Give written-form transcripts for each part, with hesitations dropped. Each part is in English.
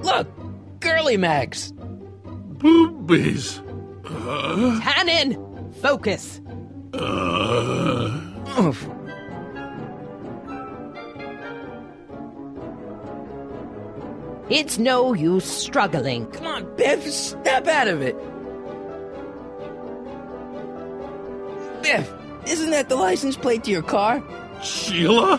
Look! Girly mags! Boobies. Tannen! Focus! Oof. It's no use struggling. Come on, Biff, snap out of it! Biff, isn't that the license plate to your car? Sheila?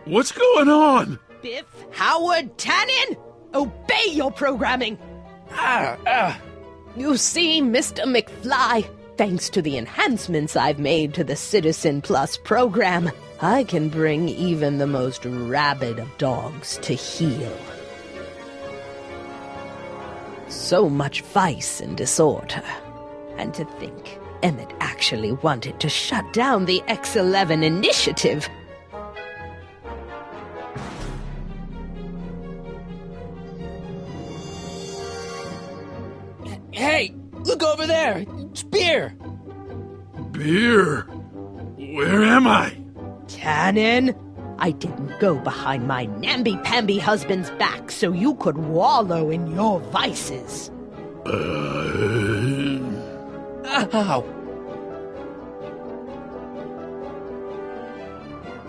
What's going on? Biff Howard Tannen! Obey your programming! You see, Mr. McFly, thanks to the enhancements I've made to the Citizen Plus program, I can bring even the most rabid of dogs to heel. So much vice and disorder. And to think Emmett actually wanted to shut down the X11 initiative. Hey, look over there! It's beer! Beer? Where am I? Tannen, I didn't go behind my namby-pamby husband's back so you could wallow in your vices. Ow!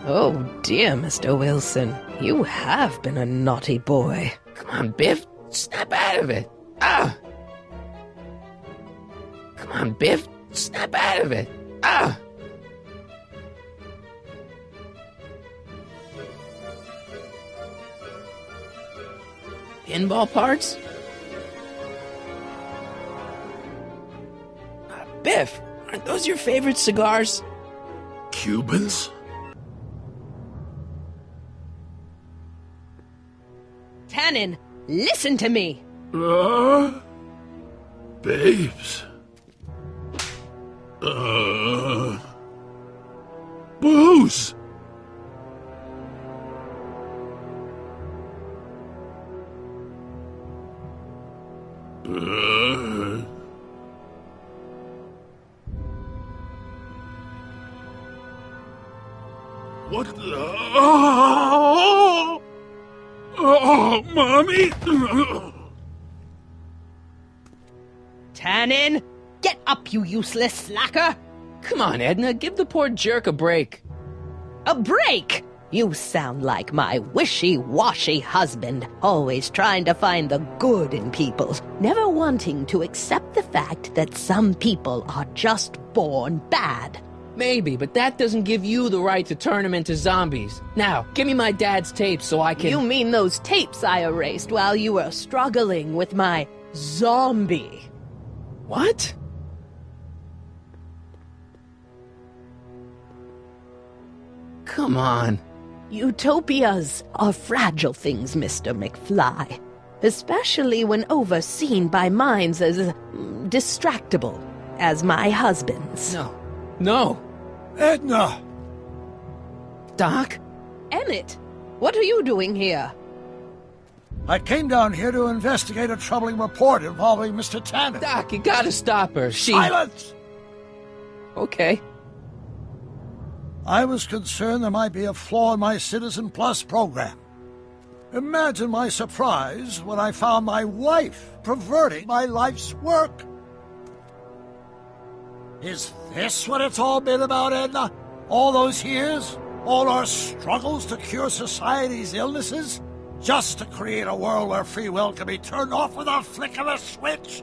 Oh dear, Mr. Wilson, you have been a naughty boy. Come on, Biff, snap out of it! Ah! Come on, Biff, snap out of it! Ah! Pinball parts? Biff, aren't those your favorite cigars? Cubans? Tannen, listen to me! Babes. Booze! What the... Oh, Mommy! Tannen, get up, you useless slacker! Come on, Edna, give the poor jerk a break. A break! You sound like my wishy-washy husband, always trying to find the good in people, never wanting to accept the fact that some people are just born bad. Maybe, but that doesn't give you the right to turn them into zombies. Now, give me my dad's tapes so I can... You mean those tapes I erased while you were struggling with my zombie? What? Come on. Utopias are fragile things, Mr. McFly, especially when overseen by minds as distractible as my husband's. No. Edna! Doc? Emmett, what are you doing here? I came down here to investigate a troubling report involving Mr. Tannen. Doc, you gotta stop her. Silence! Okay. I was concerned there might be a flaw in my Citizen Plus program. Imagine my surprise when I found my wife perverting my life's work. Is this what it's all been about, Edna? All those years? All our struggles to cure society's illnesses? Just to create a world where free will can be turned off with a flick of a switch?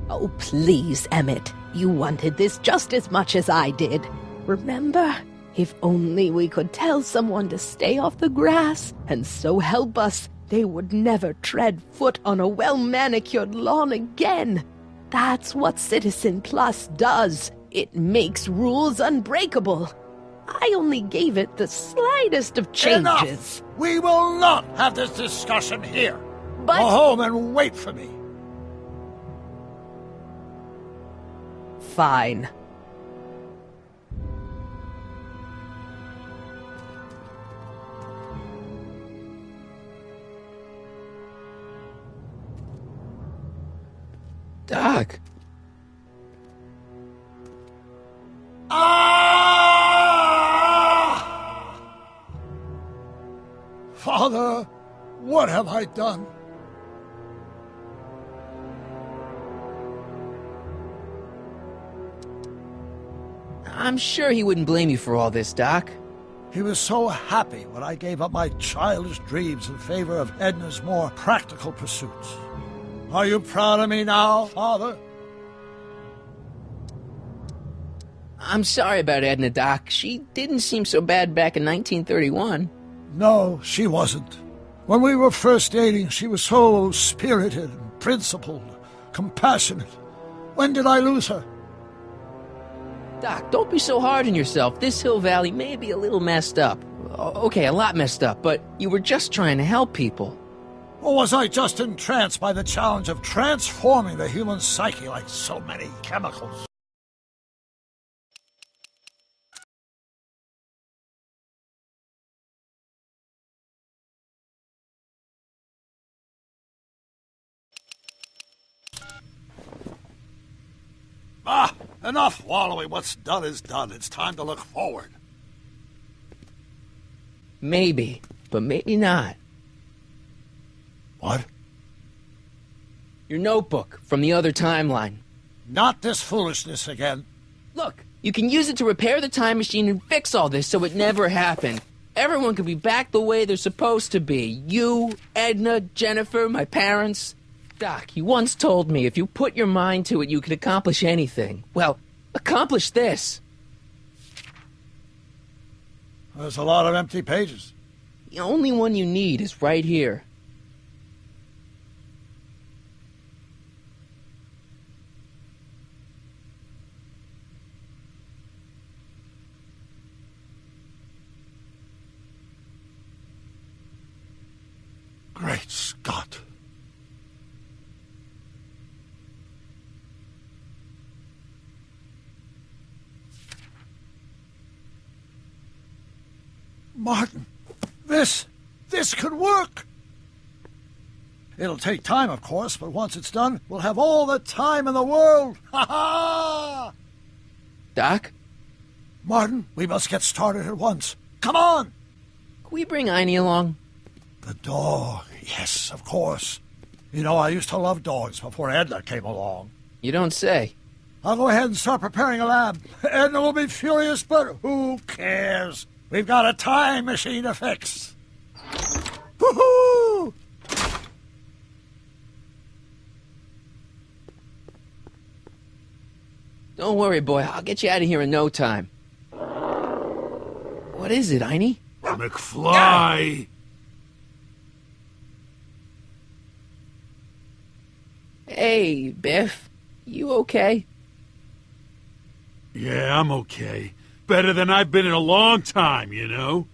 Oh, please, Emmett. You wanted this just as much as I did. Remember? If only we could tell someone to stay off the grass, and so help us, they would never tread foot on a well-manicured lawn again. That's what Citizen Plus does. It makes rules unbreakable. I only gave it the slightest of changes. Enough! We will not have this discussion here. But... Go home and wait for me. Fine. Doc. Father, what have I done? I'm sure he wouldn't blame you for all this, Doc. He was so happy when I gave up my childish dreams in favor of Edna's more practical pursuits. Are you proud of me now, Father? I'm sorry about Edna, Doc. She didn't seem so bad back in 1931. No, she wasn't. When we were first dating, she was so spirited and principled, compassionate. When did I lose her? Doc, don't be so hard on yourself. This Hill Valley may be a little messed up. Okay, a lot messed up, but you were just trying to help people. Or was I just entranced by the challenge of transforming the human psyche like so many chemicals? Enough wallowing. What's done is done. It's time to look forward. Maybe, but maybe not. What? Your notebook from the other timeline. Not this foolishness again. Look, you can use it to repair the time machine and fix all this so it never happened. Everyone can be back the way they're supposed to be. You, Edna, Jennifer, my parents. Doc, you once told me if you put your mind to it, you could accomplish anything. Well, accomplish this. There's a lot of empty pages. The only one you need is right here. Great Scott. Martin, this could work. It'll take time, of course, but once it's done, we'll have all the time in the world. Ha ha! Doc? Martin, we must get started at once. Come on! Can we bring Einie along? The dog, yes, of course. You know, I used to love dogs before Edna came along. You don't say. I'll go ahead and start preparing a lab. Edna will be furious, but who cares? We've got a time machine to fix. Woohoo! Don't worry, boy. I'll get you out of here in no time. What is it, Einie? McFly! Hey, Biff. You okay? Yeah, I'm okay. Better than I've been in a long time, you know?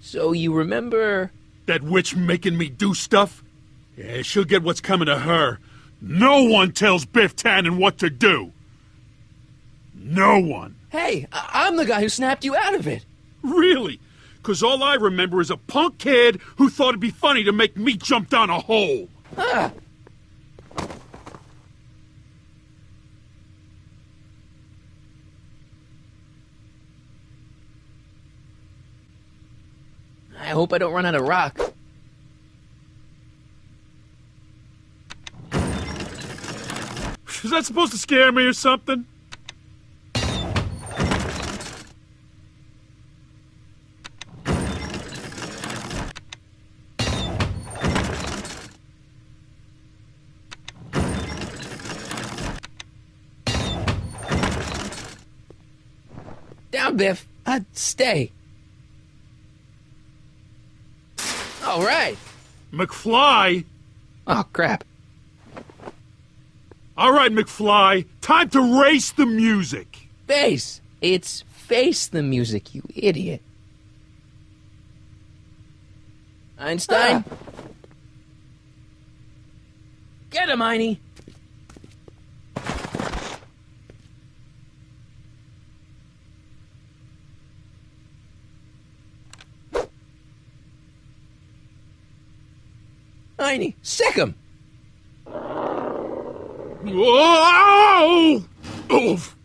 So you remember... That witch making me do stuff? Yeah, she'll get what's coming to her. No one tells Biff Tannen what to do. No one. Hey, I'm the guy who snapped you out of it. Really? 'Cause all I remember is a punk kid who thought it'd be funny to make me jump down a hole. Ah. I hope I don't run out of rock. Is that supposed to scare me or something? Down, Biff. Stay. All right. McFly? Oh, crap. All right, McFly. Time to race the music. Face. It's face the music, you idiot. Einstein? Get him, Einie. Einie, sick him! Whoa! Oof!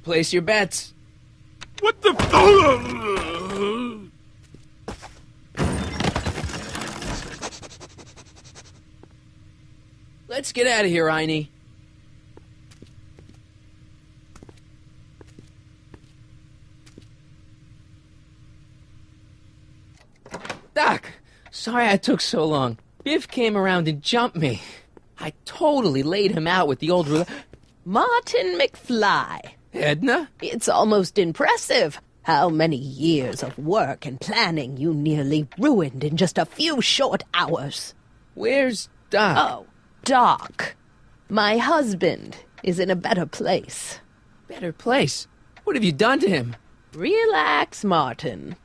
Place your bets. What the... Let's get out of here, Einie. Doc, sorry I took so long. Biff came around and jumped me. I totally laid him out with the old Martin McFly. Edna? It's almost impressive how many years of work and planning you nearly ruined in just a few short hours. Where's Doc? Oh, Doc. My husband is in a better place. Better place? What have you done to him? Relax, Martin.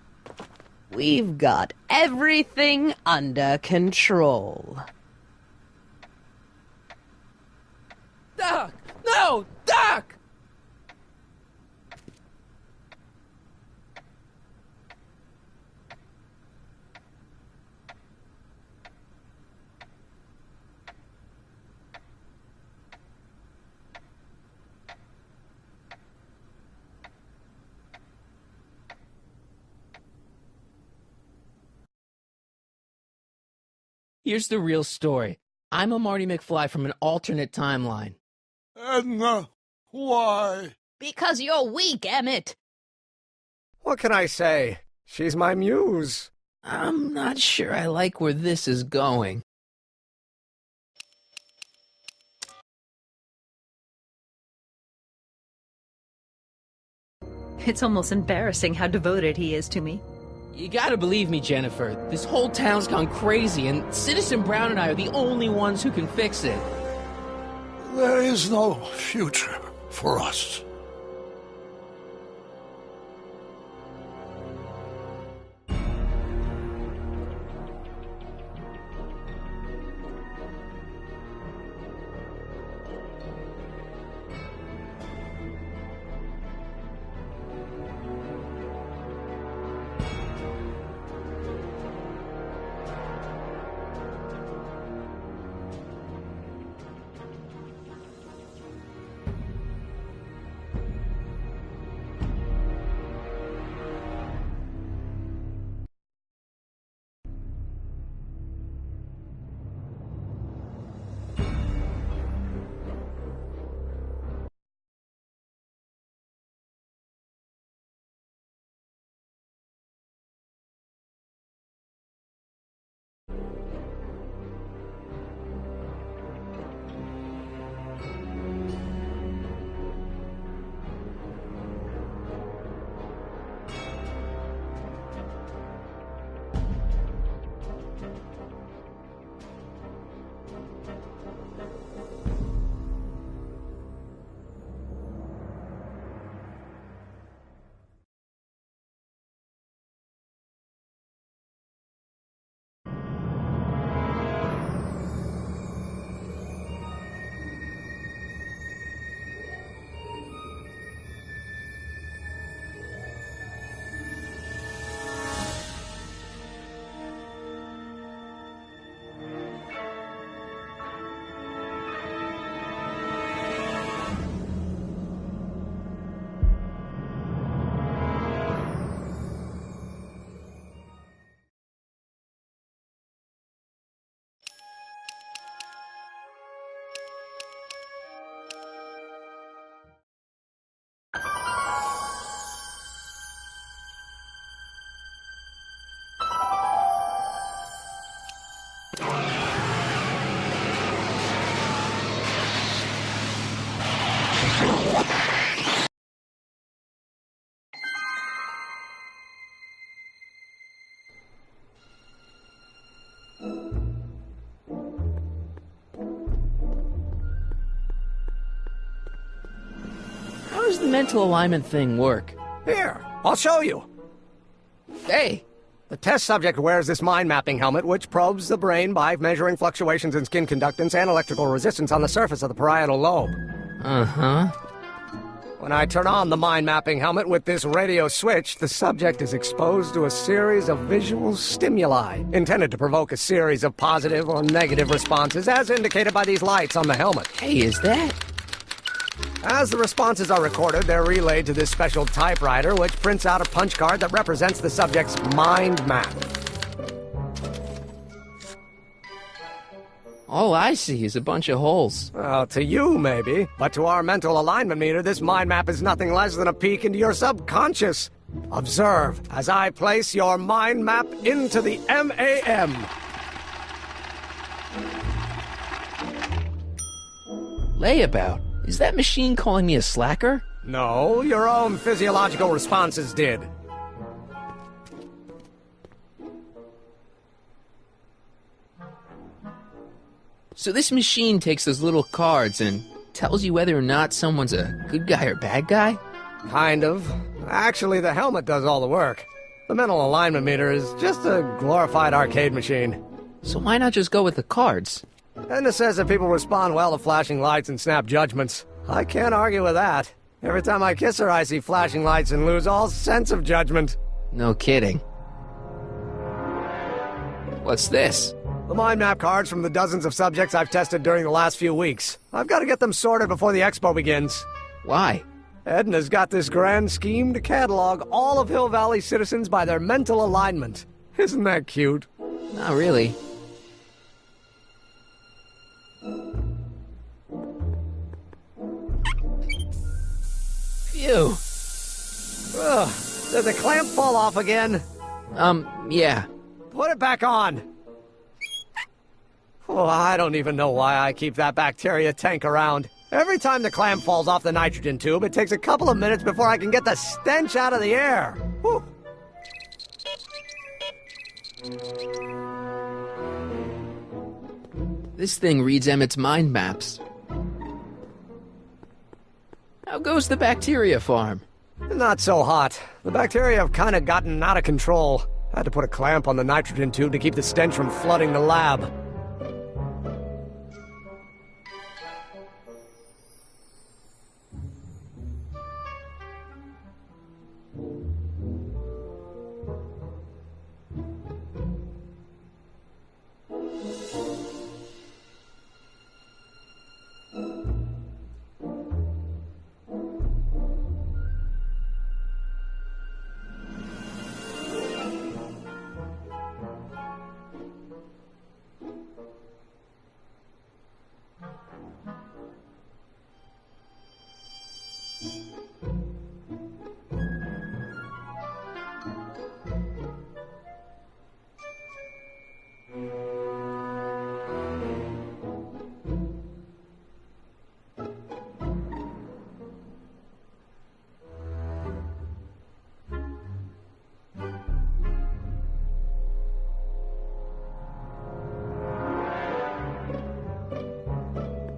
We've got everything under control. Doc! No! Doc! Here's the real story. I'm a Marty McFly from an alternate timeline. Edna, why? Because you're weak, Emmett. What can I say? She's my muse. I'm not sure I like where this is going. It's almost embarrassing how devoted he is to me. You gotta believe me, Jennifer. This whole town's gone crazy, and Citizen Brown and I are the only ones who can fix it. There is no future for us. How does the mental alignment thing work? Here, I'll show you. Hey! The test subject wears this mind mapping helmet, which probes the brain by measuring fluctuations in skin conductance and electrical resistance on the surface of the parietal lobe. Uh-huh. When I turn on the mind mapping helmet with this radio switch, the subject is exposed to a series of visual stimuli intended to provoke a series of positive or negative responses, as indicated by these lights on the helmet. Hey, is that... As the responses are recorded, they're relayed to this special typewriter, which prints out a punch card that represents the subject's mind map. All I see is a bunch of holes. Well, to you, maybe. But to our mental alignment meter, this mind map is nothing less than a peek into your subconscious. Observe as I place your mind map into the MAM. Layabout? Is that machine calling me a slacker? No, your own physiological responses did. So this machine takes those little cards and tells you whether or not someone's a good guy or bad guy? Kind of. Actually, the helmet does all the work. The mental alignment meter is just a glorified arcade machine. So why not just go with the cards? Edna says that people respond well to flashing lights and snap judgments. I can't argue with that. Every time I kiss her, I see flashing lights and lose all sense of judgment. No kidding. What's this? The mind map cards from the dozens of subjects I've tested during the last few weeks. I've got to get them sorted before the expo begins. Why? Edna's got this grand scheme to catalog all of Hill Valley citizens by their mental alignment. Isn't that cute? Not really. Phew. Ugh, did the clamp fall off again? Yeah. Put it back on. Oh, I don't even know why I keep that bacteria tank around. Every time the clamp falls off the nitrogen tube, it takes a couple of minutes before I can get the stench out of the air. Whew. This thing reads Emmett's mind maps. How goes the bacteria farm? Not so hot. The bacteria have kind of gotten out of control. I had to put a clamp on the nitrogen tube to keep the stench from flooding the lab.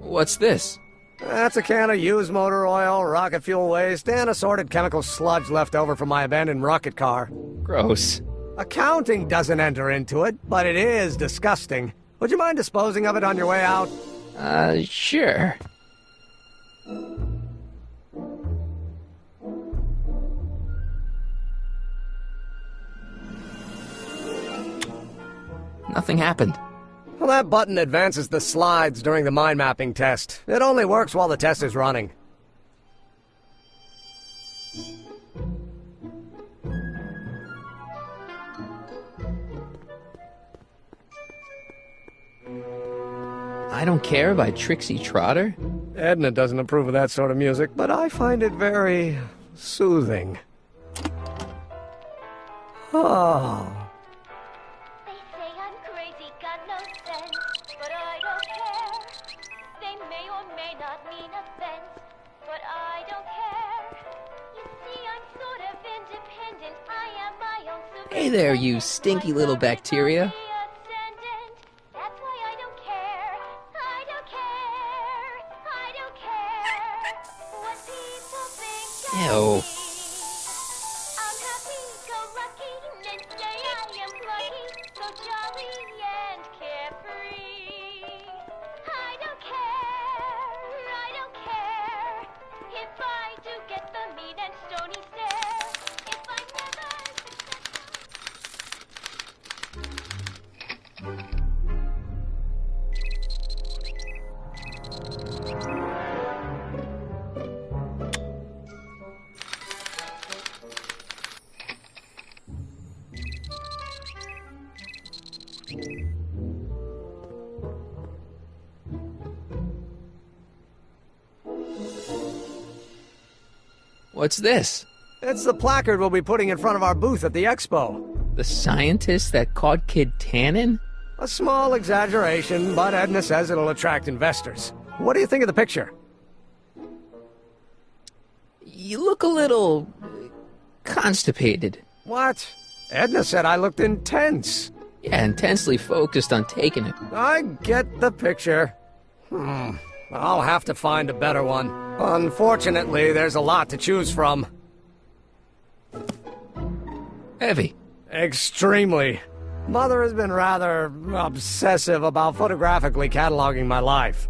What's this? That's a can of used motor oil, rocket fuel waste, and assorted chemical sludge left over from my abandoned rocket car. Gross. Accounting doesn't enter into it, but it is disgusting. Would you mind disposing of it on your way out? Sure. Nothing happened. Well, that button advances the slides during the mind mapping test. It only works while the test is running. I Don't Care by Trixie Trotter? Edna doesn't approve of that sort of music, but I find it very soothing. Oh. They say I'm crazy, got no sense, but I don't care. They may or may not mean offense, but I don't care. You see, I'm sort of independent. I am my own super. Hey there, you stinky little bacteria. That's why I don't care. I don't care. I don't care what people think of Ew. me. I'm happy-go-lucky, men say I am plucky, so jolly and carefree. I don't care if I do get the mean and stony stare. If I'm never What's this? It's the placard we'll be putting in front of our booth at the expo. The scientist that caught Kid Tannen? A small exaggeration, but Edna says it'll attract investors. What do you think of the picture? You look a little constipated. What? Edna said I looked intense. Yeah, intensely focused on taking it. I get the picture. I'll have to find a better one. Unfortunately, there's a lot to choose from. Heavy. Extremely. Mother has been rather obsessive about photographically cataloging my life.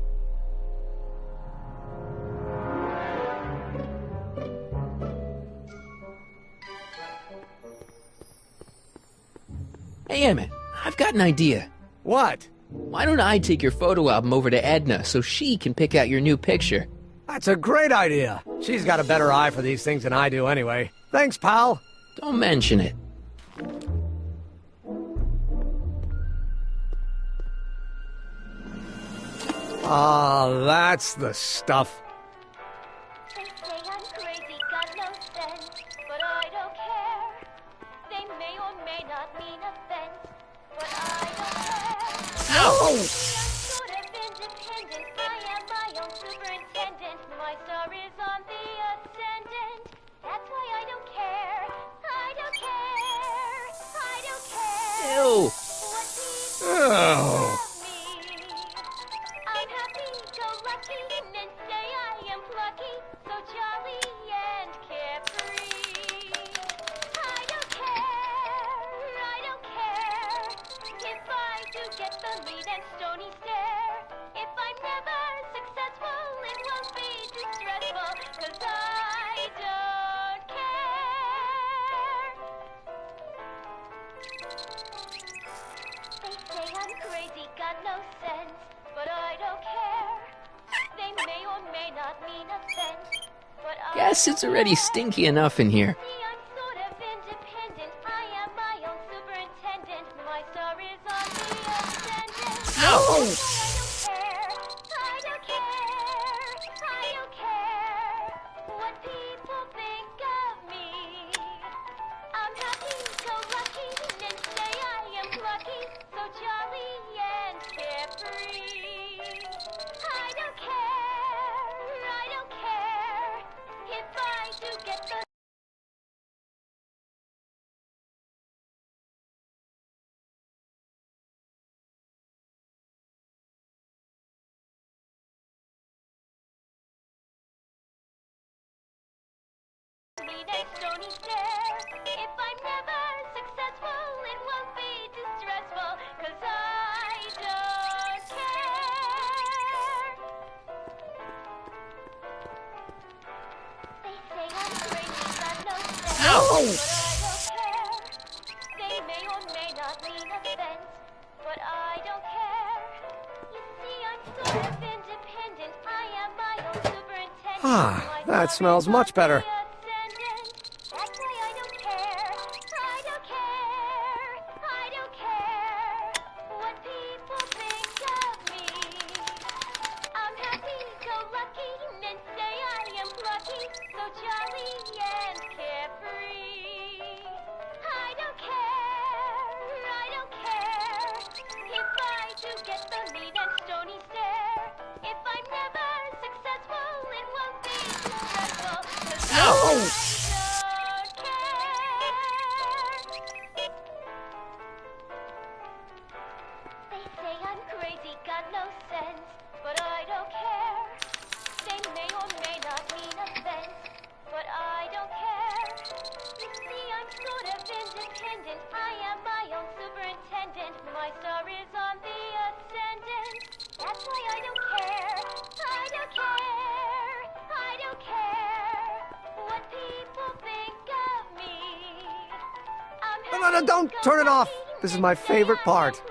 Hey, Emmett, I've got an idea. What? Why don't I take your photo album over to Edna so she can pick out your new picture? That's a great idea. She's got a better eye for these things than I do anyway. Thanks, pal. Don't mention it. Ah, that's the stuff. They say I'm crazy, got no sense, but I don't care. They may or may not mean offense, but I don't care. Ow! I'm sort of independent, I am my own superintendent. My star is on the ascendant, that's why I don't care. I don't care, I don't care. Ew. What people Oh. of me. I'm happy-go-lucky and say I am plucky, so jolly and carefree. I don't care if I do get the lead and stony stare. If I'm never successful, it won't be too stressful, 'cause I don't care. They say I'm crazy, got no sense, but I don't care. They may or may not mean offense, but I Guess it's don't already care. stinky enough in here. See, I'm sort of independent. I am my own superintendent. My star is on the ascendant. Ow! I don't care. I don't care. I don't care what people think of me. I'm happy-go-lucky and say I am plucky, so jolly and carefree. I don't care if I do get the lead and stony stare. If I'm never successful, it won't be too stressful, 'cause I don't care. They say I'm crazy, got no sense, Ow! but I don't care. They may or may not mean offense, but I don't care. You see, I'm sort of independent. I am my own superintendent. Ah, My that star smells is much on better. the ascendant. That's why I don't care. I don't care. I don't care what people think of me. I'm happy-go-lucky and say I am plucky, so jolly and carefree. I don't care if I do get the lead and stony stare. If I'm never successful, it won't be too stressful, 'cause I Ow! don't care. They say I'm crazy, got no sense, but I don't care. They may or may not mean offense, but I don't care. You see, I'm sort of independent. I am my own superintendent. My star is on the ascendant. That's why I don't care. I don't care. I don't care what people think of me. I'm No, don't turn it off. This is my favorite part.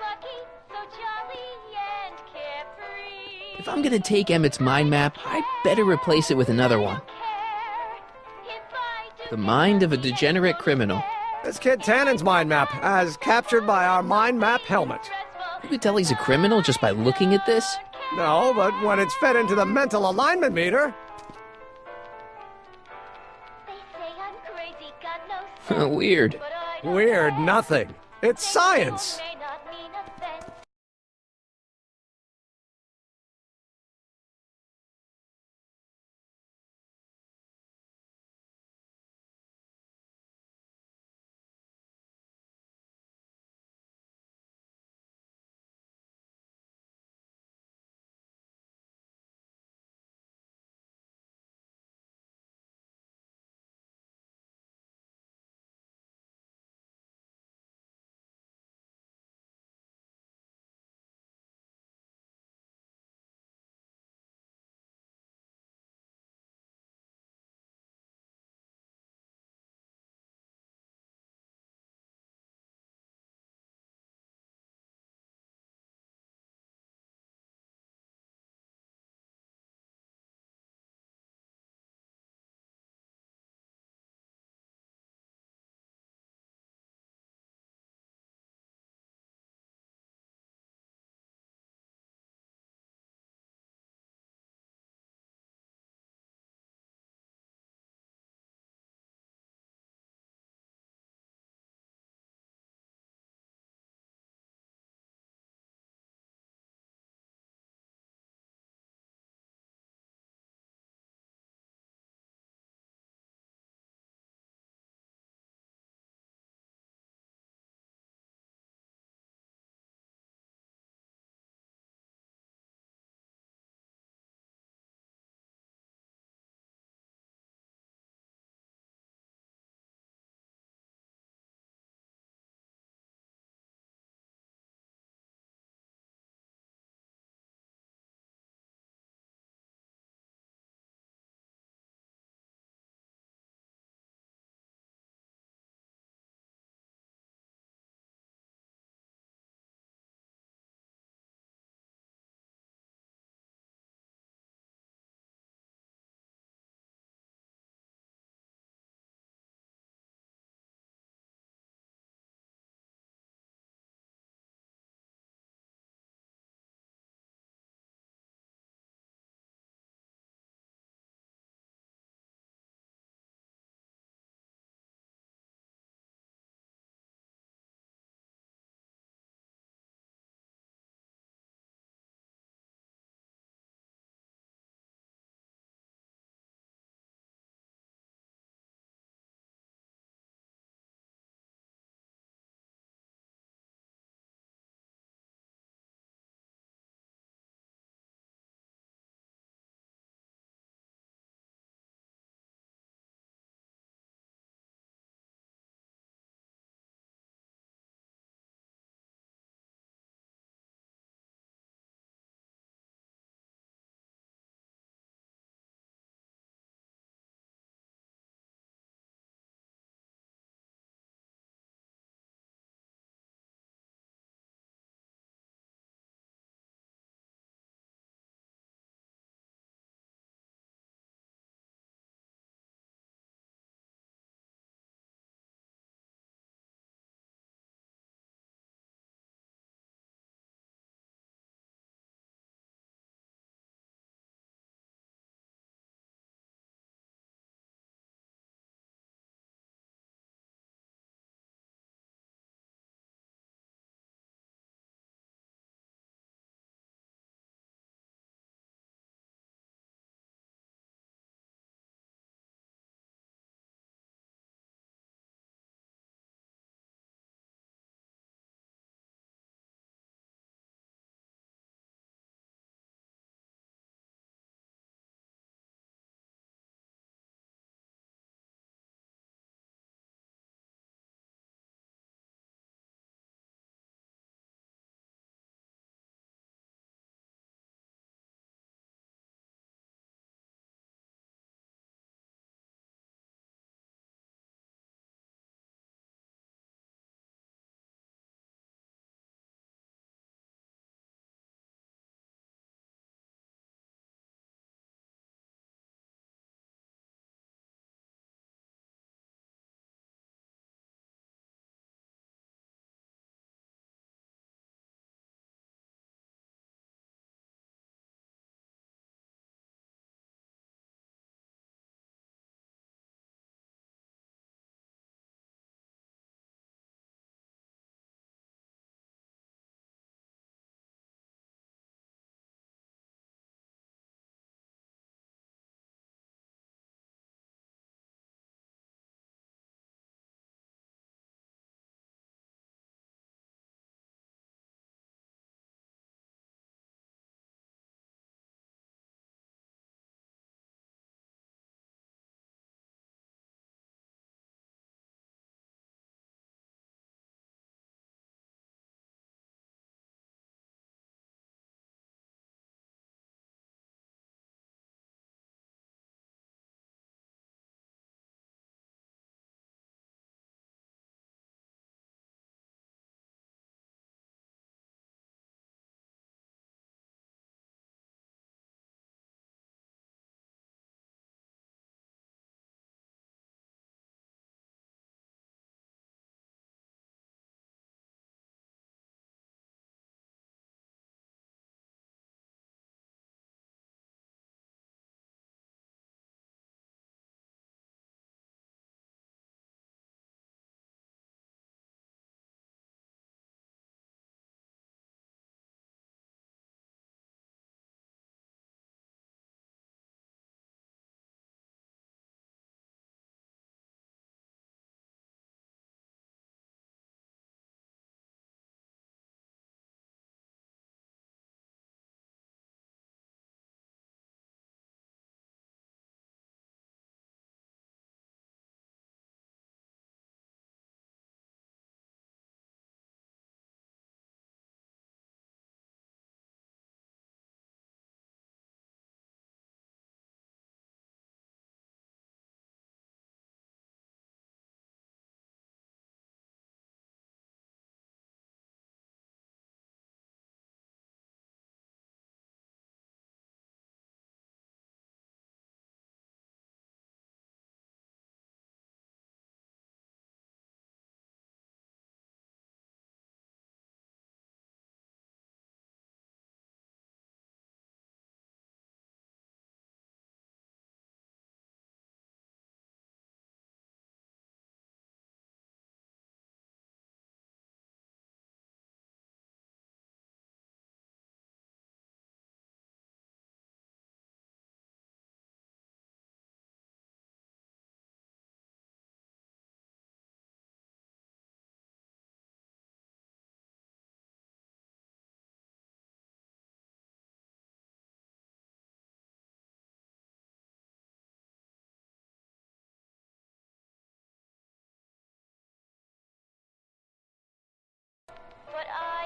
If I'm gonna take Emmett's mind map, I'd better replace it with another one. The mind of a degenerate criminal. This Kid Tannen's mind map, as captured by our mind map helmet. You could tell he's a criminal just by looking at this. No, but when it's fed into the mental alignment meter... They Weird. but I don't Weird nothing. It's science. may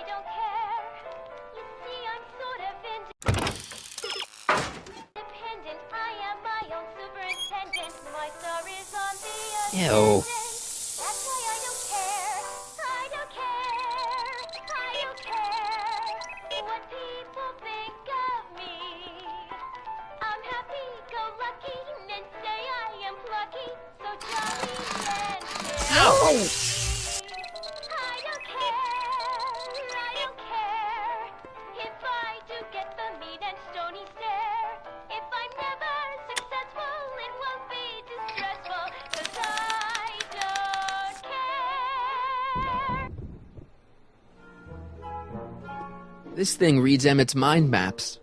don't care. You see, I'm sort of independent. I am my own superintendent. My star is on the Ew. ascendant. That's why I don't care. I don't care. I don't care what people think of me. I'm happy-go-lucky and say I am plucky, so jolly and Ow! I don't care if I do get the mean and stony stare. If I'm never successful, it won't be distressful, 'cause I don't care. This thing reads Emmett's mind maps.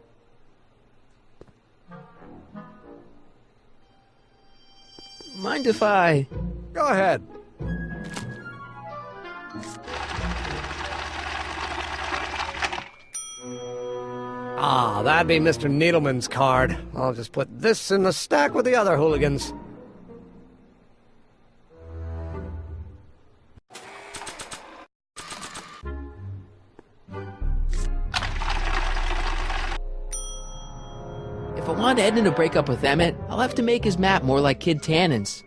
Mind if I... Go ahead. Ah, that'd be Mr. Needleman's card. I'll just put this in the stack with the other hooligans. If I want Edna to break up with Emmett, I'll have to make his map more like Kid Tannen's.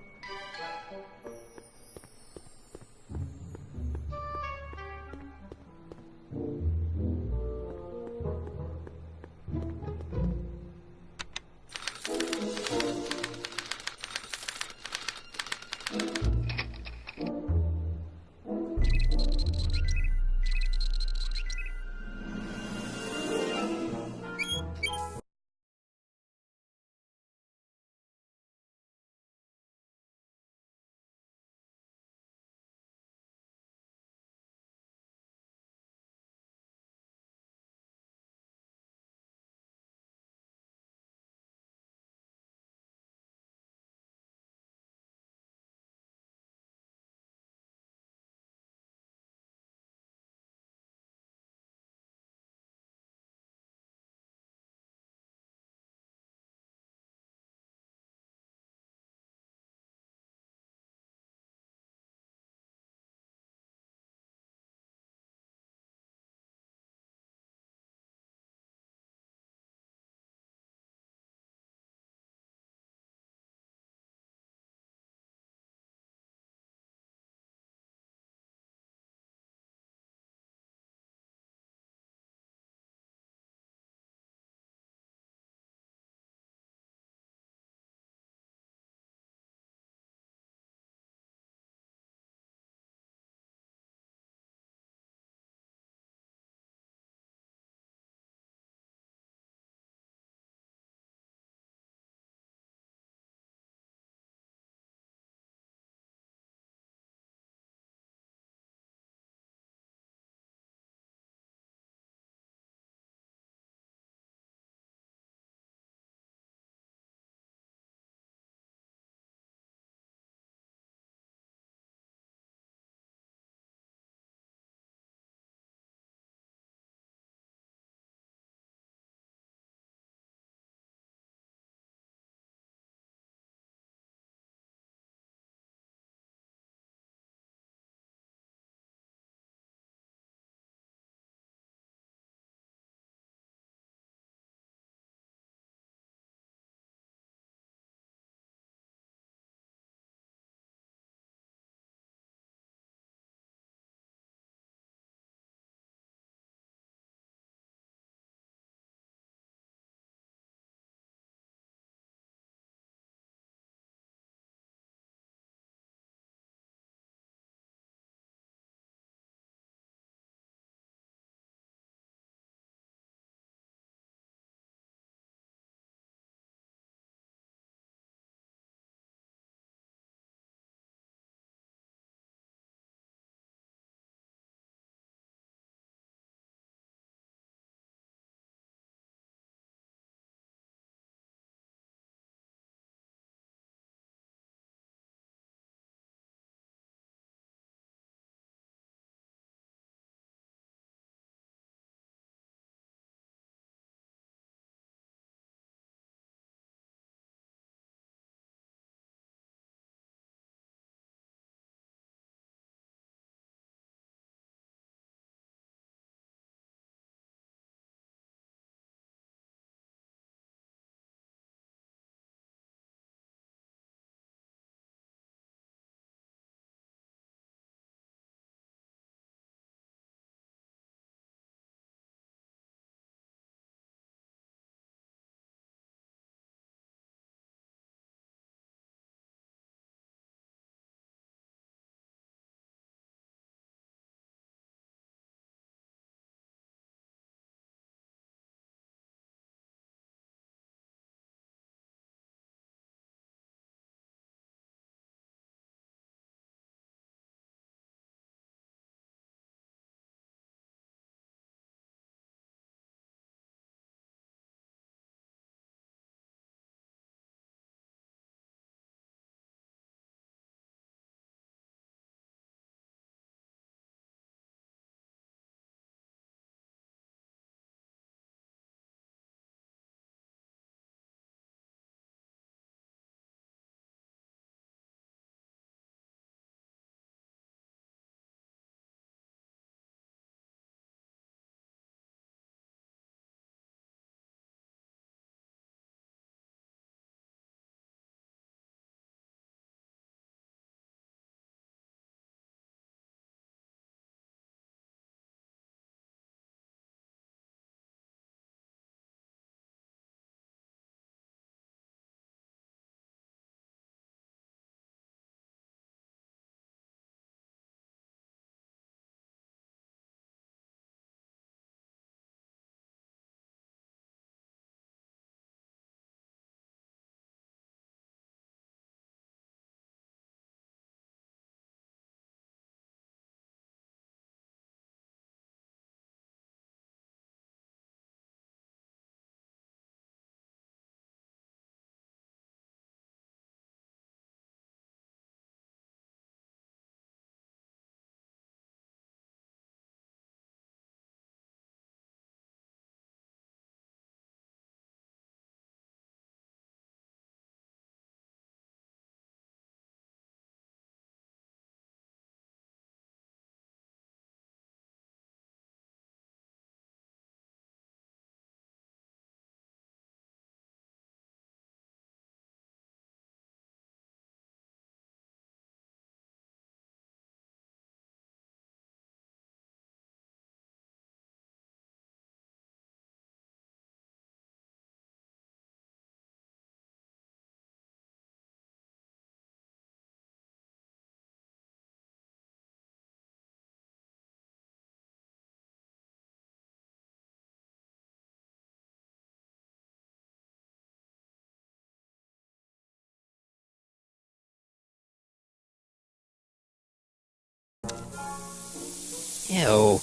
Ew.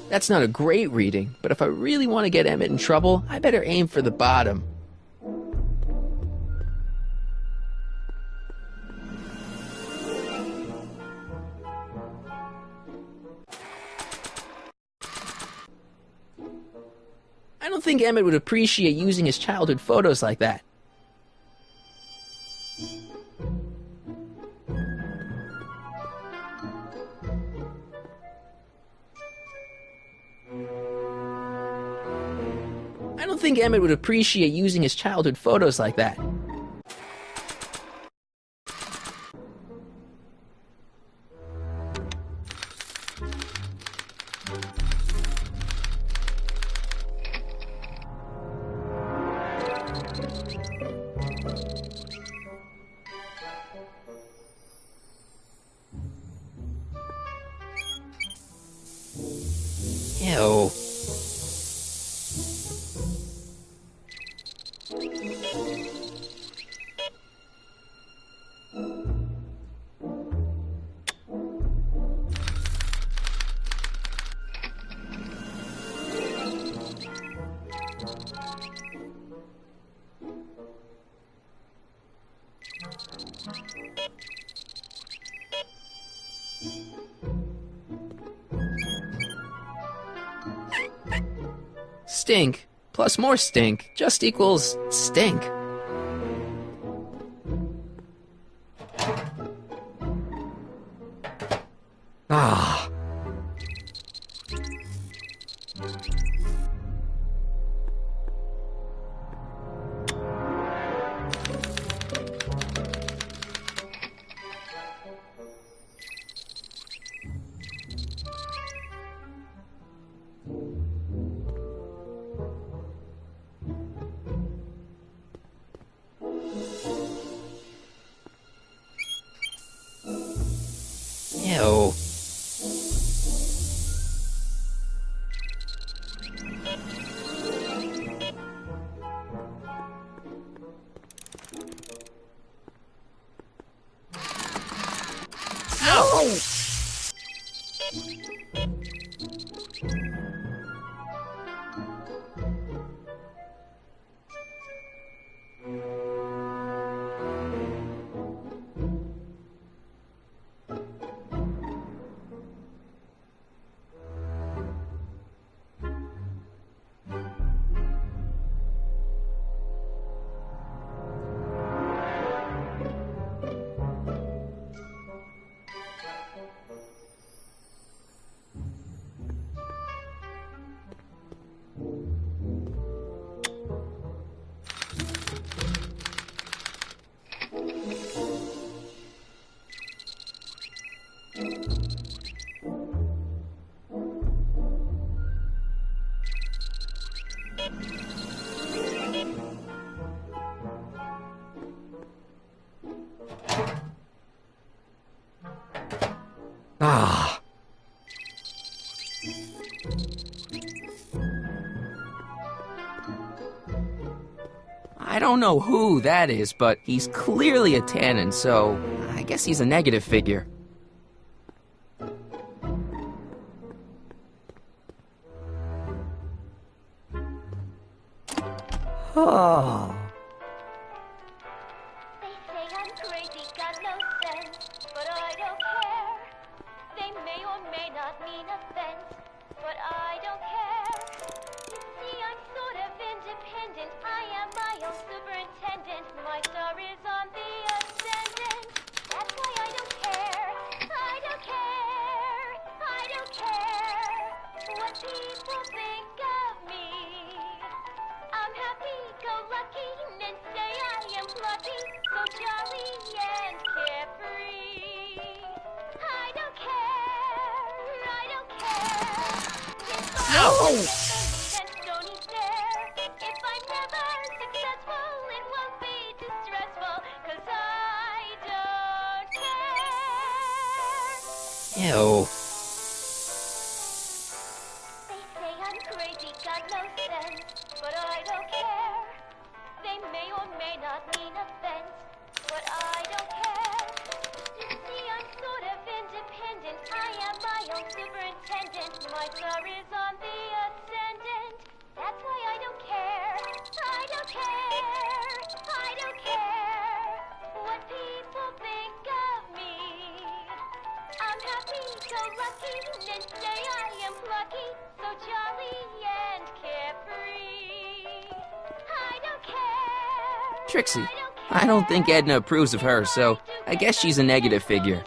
That's not a great reading, but if I really want to get Emmett in trouble, I better aim for the bottom. I don't think Emmett would appreciate using his childhood photos like that. I don't think Emmett would appreciate using his childhood photos like that. Ew. stink plus more stink just equals stink. Ah. Ew. Ah. I don't know who that is, but he's clearly a tannin, so I guess he's a negative figure. Oh. They say I'm crazy, got no sense, but I don't care. They may or may not mean offense, but I don't care. You see, I'm sort of independent. I am my own superintendent. My star is on the ascendant. That's why I don't care. I don't care. I don't care what people think of me. I'm happy-go-lucky, men say I am plucky, so jolly and carefree. I don't care, I don't care. If I then stony stare. If I'm never successful, it won't be too stressful, 'cause I don't care. Ew. They say I'm crazy, got no sense, but I don't care. They may or may not mean offense, but I don't care. You see, I'm sort of independent. I am my own superintendent. My star is on the ascendant. That's why I don't care. I don't care. I don't care what people think of me. I'm happy-go-lucky, men say I am plucky, so jolly and carefree. I don't care. Trixie, I don't think Edna approves of her, so I guess she's a negative figure.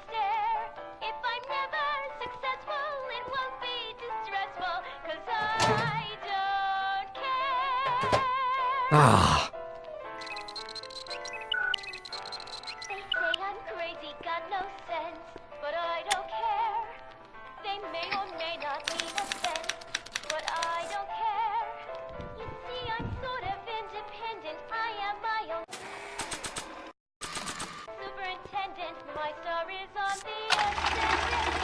If I'm never successful, it won't be too stressful, 'cause I don't care. Ah. They say I'm crazy, got no sense, but I don't care. They may or may not mean offense, but I don't care. You see, I'm sort of independent. I am my own superintendent. My star is on the ascendant.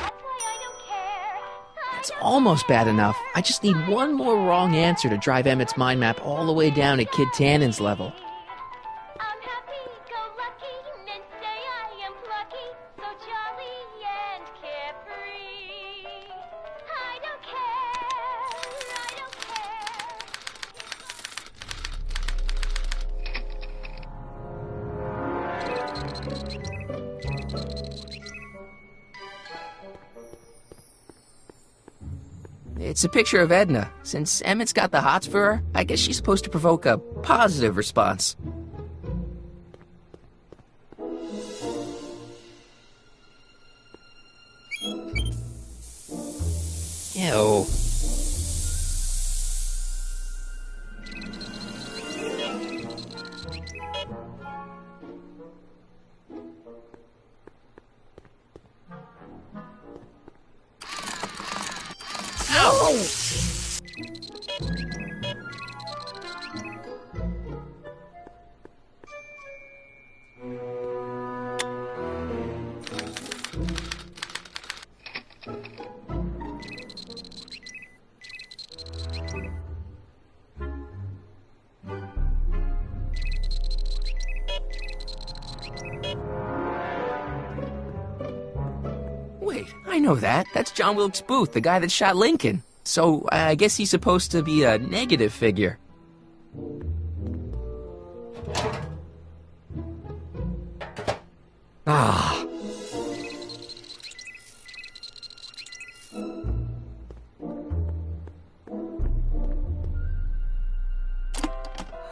That's why I don't care. It's almost bad enough. I just need one more wrong answer to drive Emmett's mind map all the way down to Kid Tannen's level. I'm happy-go-lucky, men say I am plucky, so jolly and carefree. I don't care, I don't care. It's a picture of Edna. Since Emmett's got the hots for her, I guess she's supposed to provoke a positive response. Ew. Wait, I know that. That's John Wilkes Booth, the guy that shot Lincoln. So I guess he's supposed to be a negative figure. Ah.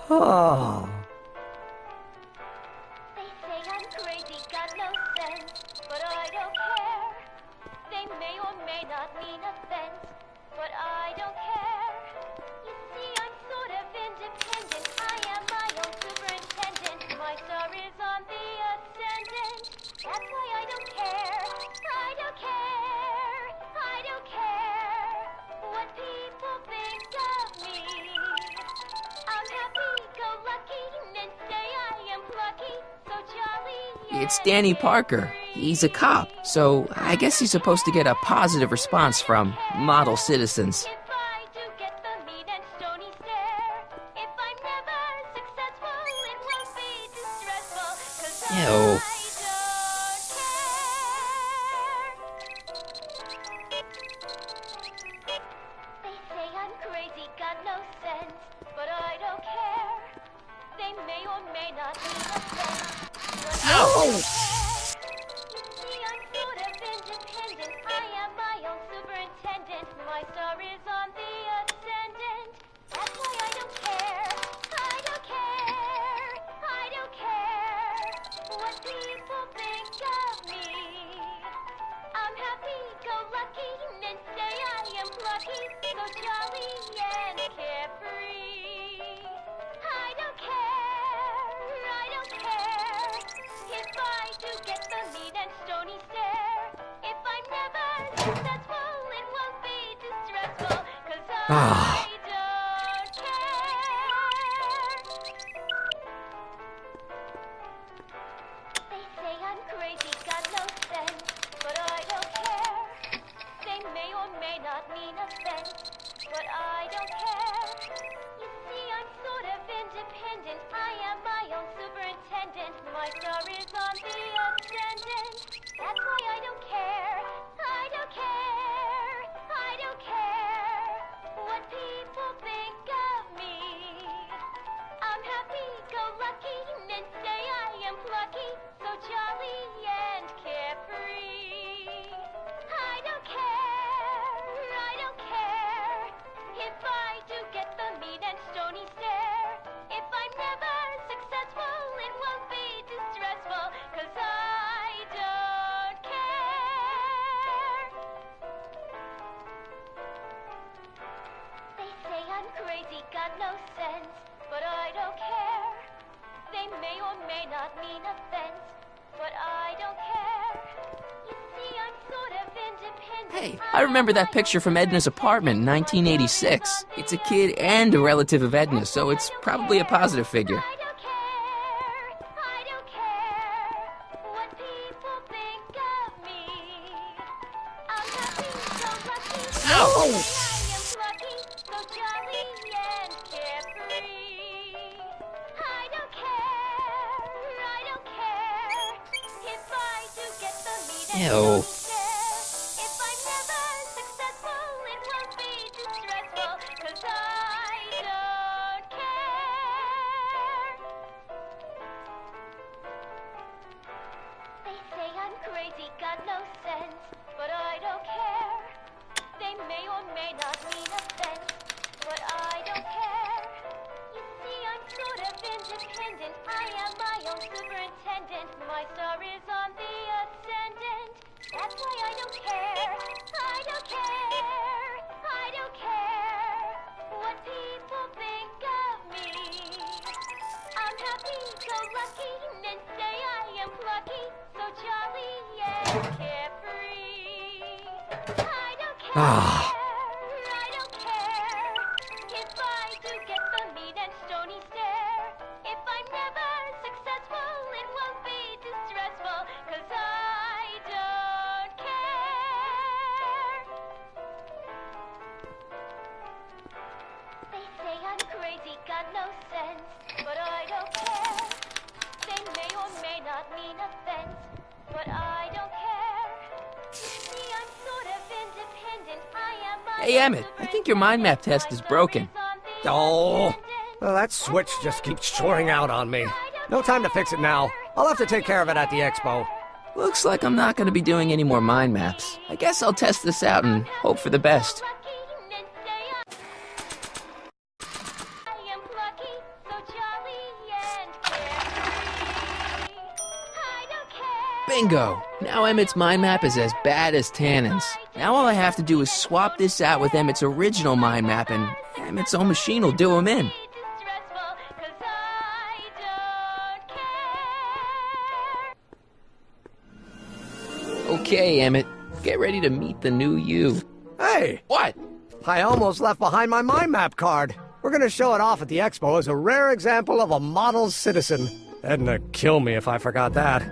Oh. They say I'm crazy, got no sense, but I don't care. They may or may not mean offense, but I don't care. You see, I'm sort of independent. I am my own superintendent. My star is on the ascendant. That's why I don't care. I don't care. I don't care what people think of me. I'm happy-go-lucky and say I am plucky, so jolly. It's Danny Parker. He's a cop, so I guess he's supposed to get a positive response from model citizens. If I do get the mean and stony stare, if I'm never successful, it won't be distressful, 'cause I Ew. don't care. They say I'm crazy, got no sense, but I don't care. They may or may not mean offense, but I don't care. See, I'm sort of independent. I am my own superintendent. My star is on the ascendant. That's why I don't care. I don't care. I don't care what people think of me. I'm happy-go-lucky and say I am plucky, so jolly and carefree. I don't care. I don't care if I do get the mean and stony stare. If I'm never successful, it won't be distressful, 'cause I don't care. They say I'm crazy, got no sense, but I don't care. They may or may not mean offense, but I don't care. You see, I'm sort of independent. I am my own superintendent. My star is on the ascendant. That's why I don't care. I don't care. I don't care what people think of me. I'm happy-go-lucky and say I am plucky, so jolly and carefree. I don't care. I don't care if I do get the mean and stony stare. If I'm never successful, it won't be distressful, 'cause I don't care. They say I'm crazy, got no sense, but I don't care. They may or may not mean offense, but I don't care. You see, I'm sort of independent. Hey, I remember that picture from Edna's apartment in 1986. It's a kid and a relative of Edna, so it's probably a positive figure. I don't care. I don't care what people think of me. I'm happy-go-lucky. Ow. I am plucky, so jolly and carefree. I don't care. I don't care if I do get the mean and Ew. stony stare. If I'm never successful, it won't be distressful, 'cause I don't care. They say I'm crazy, got no sense, but I don't care. They may or may not Carefree. I don't care. Ah. I don't care. If I do get the mean and stony stare. If I'm never successful, it won't be distressful. 'Cause I don't care. They say I'm crazy, got no sense, but I don't care. They may or may not mean offense, but I don't care. See, I'm sort of independent. I am my Hey, Emmett, I think your mind map test is broken. Oh, well, that switch just keeps churning out on me. No time to fix it now. I'll have to take care of it at the expo. Looks like I'm not going to be doing any more mind maps. I guess I'll test this out and hope for the best. I am plucky, so jolly and carefree. I don't care. Bingo! Now Emmett's mind map is as bad as Tannen's. Now all I have to do is swap this out with Emmett's original mind map, and Emmett's own machine will do him in. Distressful, 'cause I don't care. Okay, Emmett, get ready to meet the new you. Hey, What? I almost left behind my mind map card. We're gonna show it off at the expo as a rare example of a model citizen. Edna kill me if I forgot that.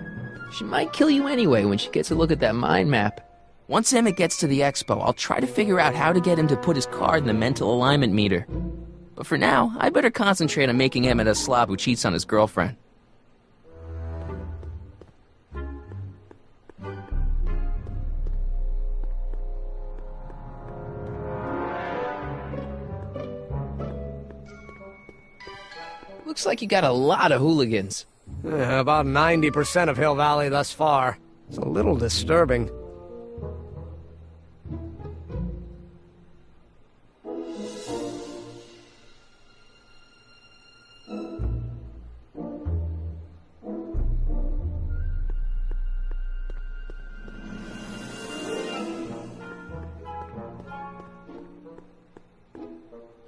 She might kill you anyway when she gets a look at that mind map. Once Emmett gets to the expo, I'll try to figure out how to get him to put his card in the mental alignment meter. But for now, I better concentrate on making Emmett a slob who cheats on his girlfriend. Looks like you got a lot of hooligans. About 90% of Hill Valley thus far. It's a little disturbing.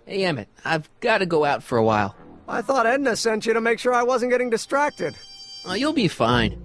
Hey, Emmett, I've got to go out for a while. I thought Edna sent you to make sure I wasn't getting distracted. Oh, you'll be fine.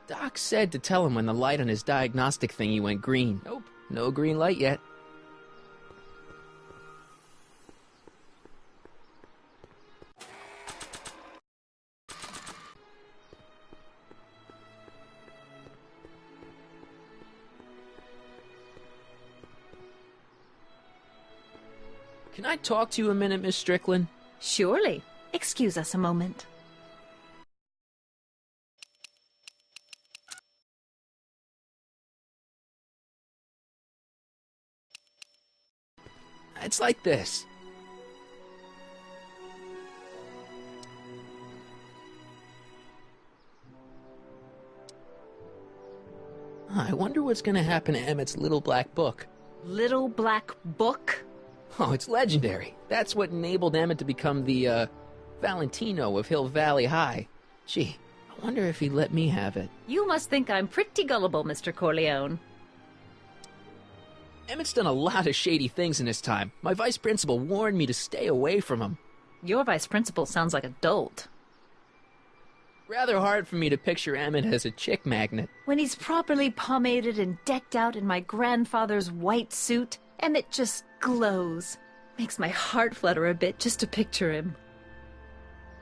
Doc said to tell him when the light on his diagnostic thingy went green. Nope, no green light yet. Can I talk to you a minute, Miss Strickland? Surely. Excuse us a moment. It's like this. I wonder what's going to happen to Emmett's little black book. Little black book? Oh, it's legendary. That's what enabled Emmett to become the, Valentino of Hill Valley High. Gee, I wonder if he'd let me have it. You must think I'm pretty gullible, Mr. Corleone. Emmett's done a lot of shady things in his time. My vice principal warned me to stay away from him. Your vice principal sounds like a dolt. Rather hard for me to picture Emmett as a chick magnet. When he's properly pomaded and decked out in my grandfather's white suit, Emmett just glows. Makes my heart flutter a bit just to picture him.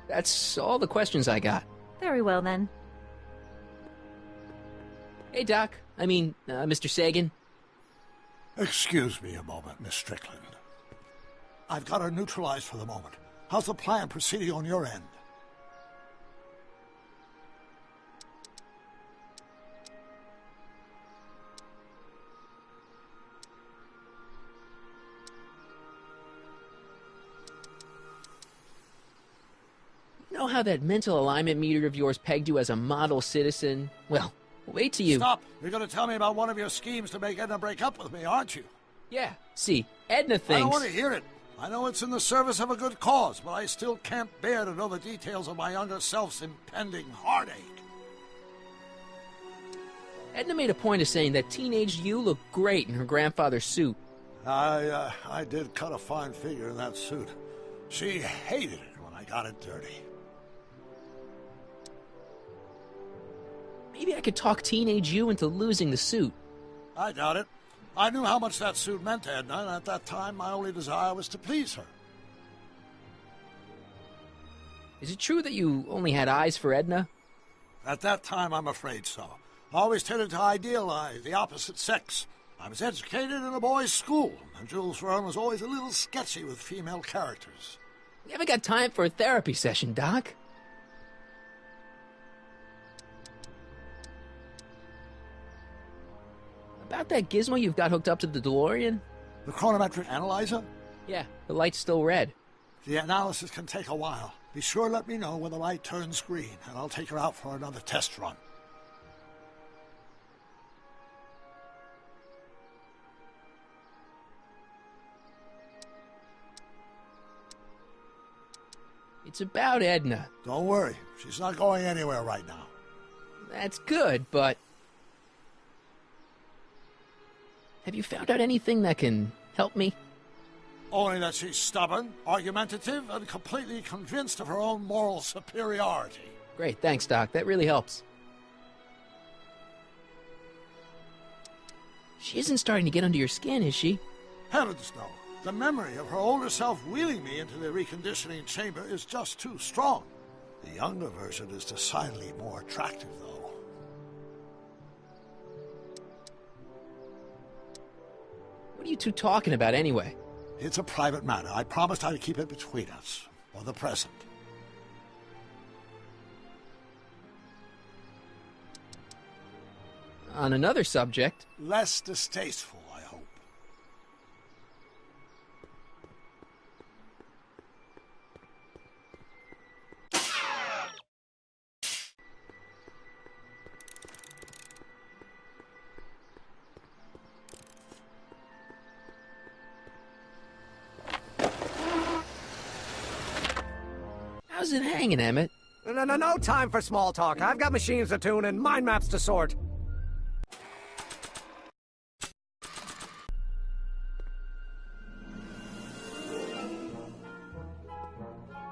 That's all the questions I got. Very well, then. Hey, Doc. Mr. Sagan. Excuse me a moment, Miss Strickland. I've got her neutralized for the moment. How's the plan proceeding on your end? You know how that mental alignment meter of yours pegged you as a model citizen? Well, wait till you... Stop! You're going to tell me about one of your schemes to make Edna break up with me, aren't you? Yeah, see, Edna thinks... I don't want to hear it. I know it's in the service of a good cause, but I still can't bear to know the details of my younger self's impending heartache. Edna made a point of saying that teenage you looked great in her grandfather's suit. I did cut a fine figure in that suit. She hated it when I got it dirty. Maybe I could talk teenage you into losing the suit. I doubt it. I knew how much that suit meant to Edna, and at that time my only desire was to please her. Is it true that you only had eyes for Edna? At that time, I'm afraid so. I always tended to idealize the opposite sex. I was educated in a boys' school, and Jules Verne was always a little sketchy with female characters. We haven't got time for a therapy session, Doc. About that gizmo you've got hooked up to the DeLorean? The chronometric analyzer? Yeah, the light's still red. The analysis can take a while. Be sure to let me know when the light turns green, and I'll take her out for another test run. It's about Edna. Don't worry. She's not going anywhere right now. That's good, but... Have you found out anything that can help me? Only that she's stubborn, argumentative, and completely convinced of her own moral superiority. Great, thanks, Doc. That really helps. She isn't starting to get under your skin, is she? Heavens, no. The memory of her older self wheeling me into the reconditioning chamber is just too strong. The younger version is decidedly more attractive, though. What are you two talking about, anyway? It's a private matter. I promised I'd keep it between us, for the present. On another subject... Less distasteful, I hope. How's it hanging, Emmett? No time for small talk. I've got machines to tune and mind maps to sort.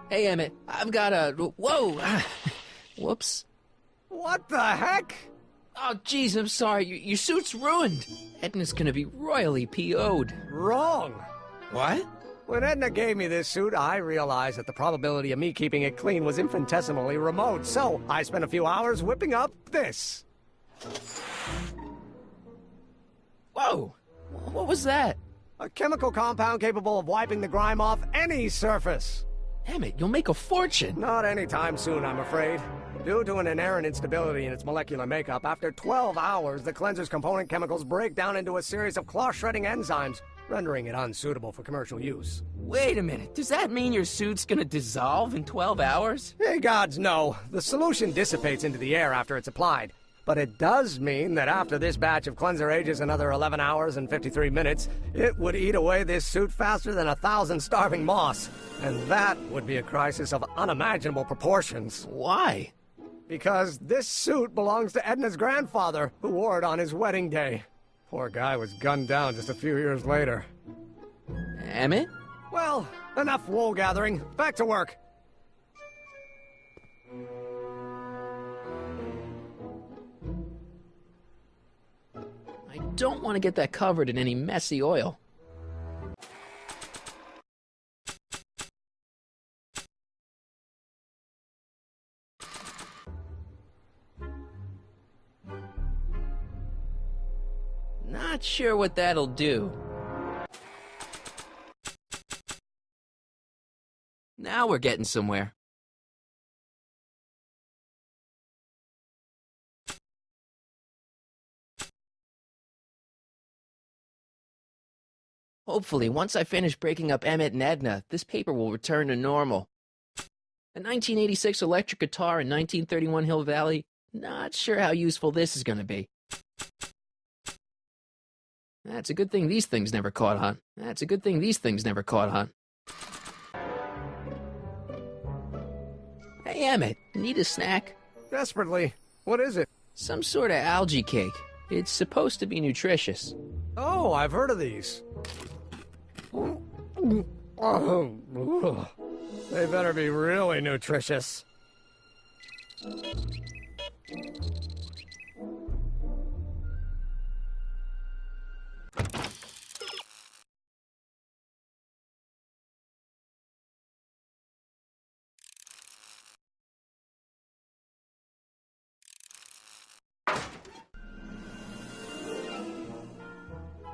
Hey, Emmett, I've got a... Whoa! Whoops. What the heck? Oh, geez, I'm sorry. Your suit's ruined. Edna's gonna be royally PO'd. Wrong! What? When Edna gave me this suit, I realized that the probability of me keeping it clean was infinitesimally remote, so I spent a few hours whipping up this. Whoa! What was that? A chemical compound capable of wiping the grime off any surface. Emmett, you'll make a fortune. Not anytime soon, I'm afraid. Due to an inherent instability in its molecular makeup, after 12 hours, the cleanser's component chemicals break down into a series of cloth-shredding enzymes, rendering it unsuitable for commercial use. Wait a minute. Does that mean your suit's gonna dissolve in 12 hours? Hey, gods, no. The solution dissipates into the air after it's applied. But it does mean that after this batch of cleanser ages another 11 hours and 53 minutes, it would eat away this suit faster than 1,000 starving moths. And that would be a crisis of unimaginable proportions. Why? Because this suit belongs to Edna's grandfather, who wore it on his wedding day. Poor guy was gunned down just a few years later. Emmett? Well, enough wool gathering. Back to work. I don't want to get that covered in any messy oil. Not sure what that'll do. Now we're getting somewhere. Hopefully, once I finish breaking up Emmett and Edna, this paper will return to normal. A 1986 electric guitar in 1931 Hill Valley, not sure how useful this is going to be. That's a good thing these things never caught on. That's a good thing these things never caught on. Hey, Emmett, need a snack? Desperately. What is it? Some sort of algae cake. It's supposed to be nutritious. Oh, I've heard of these. Oh, they better be really nutritious.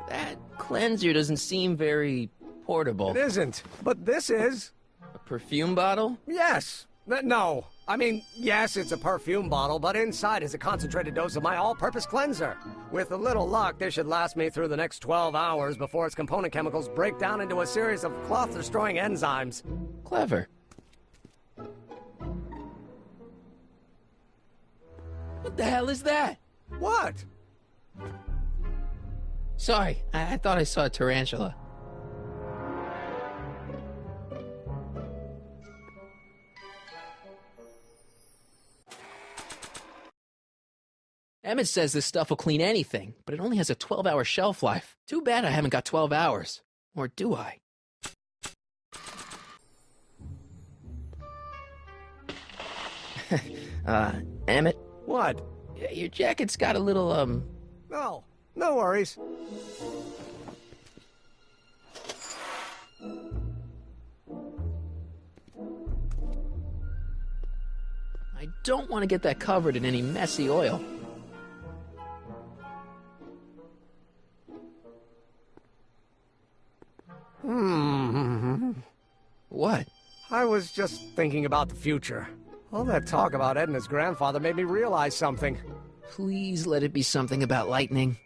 That cleanser doesn't seem very portable. It isn't, but this is. A perfume bottle? Yes. No. I mean, yes, it's a perfume bottle, but inside is a concentrated dose of my all-purpose cleanser. With a little luck, this should last me through the next 12 hours before its component chemicals break down into a series of cloth-destroying enzymes. Clever. What the hell is that? What? Sorry, I thought I saw a tarantula. Emmett says this stuff will clean anything, but it only has a 12-hour shelf life. Too bad I haven't got 12 hours. Or do I? Emmett? What? Your jacket's got a little, No. No worries. I don't want to get that covered in any messy oil. What? I was just thinking about the future. All that talk about Edna's grandfather made me realize something. Please let it be something about lightning.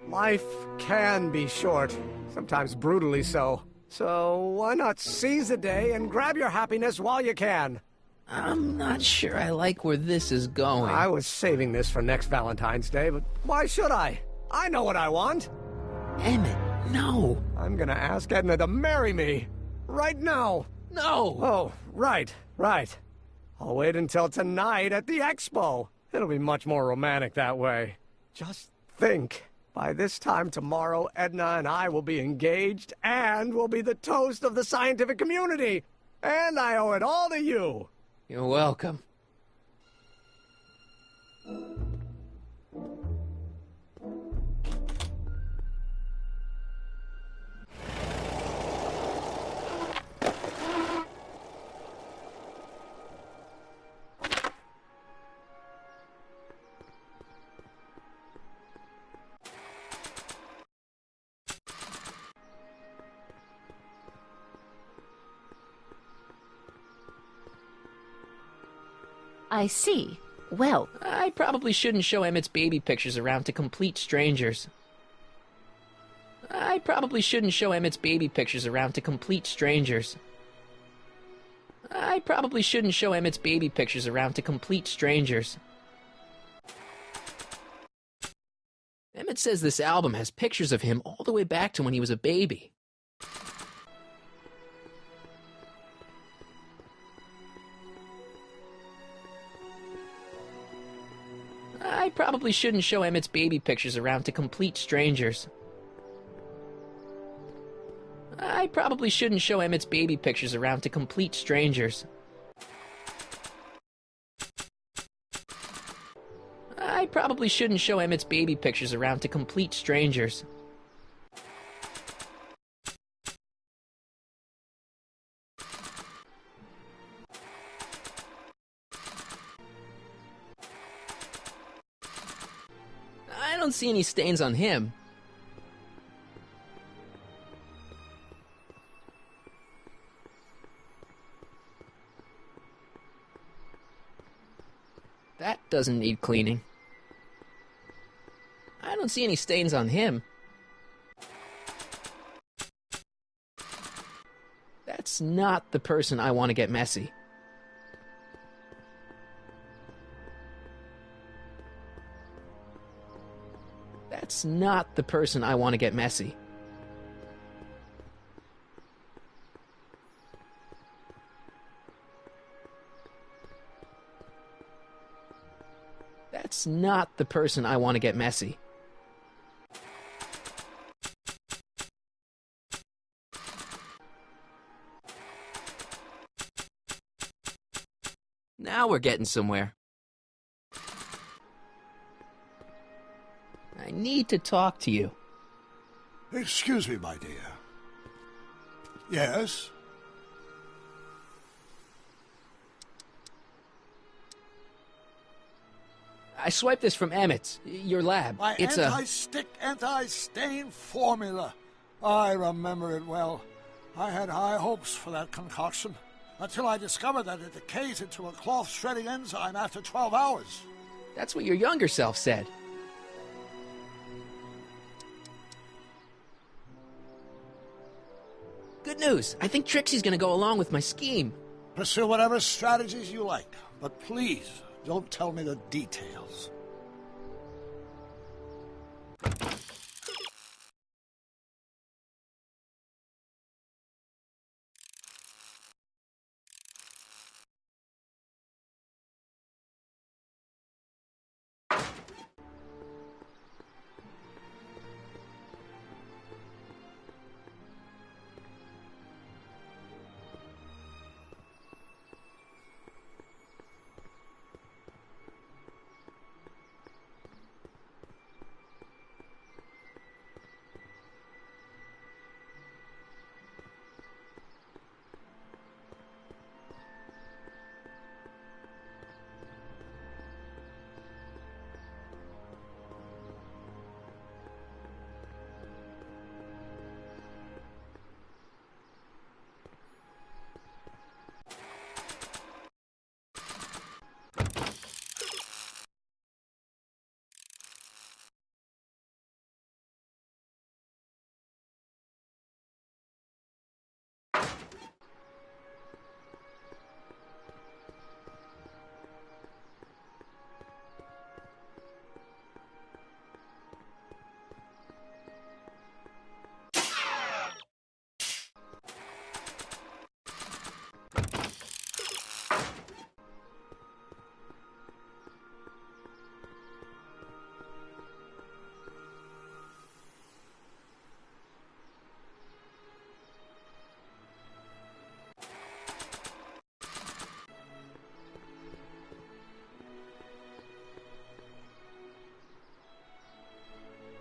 Life can be short, sometimes brutally so. So why not seize the day and grab your happiness while you can? I'm not sure I like where this is going. I was saving this for next Valentine's Day, but why should I? I know what I want. Emmett, no. I'm gonna ask Edna to marry me. Right now. No! Oh, right. I'll wait until tonight at the expo. It'll be much more romantic that way. Just think. By this time tomorrow, Edna and I will be engaged and will be the toast of the scientific community. And I owe it all to you. You're welcome. I see. Well, I probably shouldn't show Emmett's baby pictures around to complete strangers. I probably shouldn't show Emmett's baby pictures around to complete strangers. I probably shouldn't show Emmett's baby pictures around to complete strangers. Emmett says this album has pictures of him all the way back to when he was a baby. I probably shouldn't show Emmett's baby pictures around to complete strangers. I probably shouldn't show Emmett's baby pictures around to complete strangers. I probably shouldn't show Emmett's baby pictures around to complete strangers. I don't see any stains on him. That doesn't need cleaning. I don't see any stains on him. That's not the person I want to get messy. That's not the person I want to get messy. That's not the person I want to get messy. Now we're getting somewhere. I need to talk to you. Excuse me, my dear. Yes? I swiped this from Emmett's, your lab. My It's anti-stick, anti-stain formula. I remember it well. I had high hopes for that concoction, until I discovered that it decays into a cloth-shredding enzyme after 12 hours. That's what your younger self said. Good news. I think Trixie's gonna go along with my scheme. Pursue whatever strategies you like, but please don't tell me the details.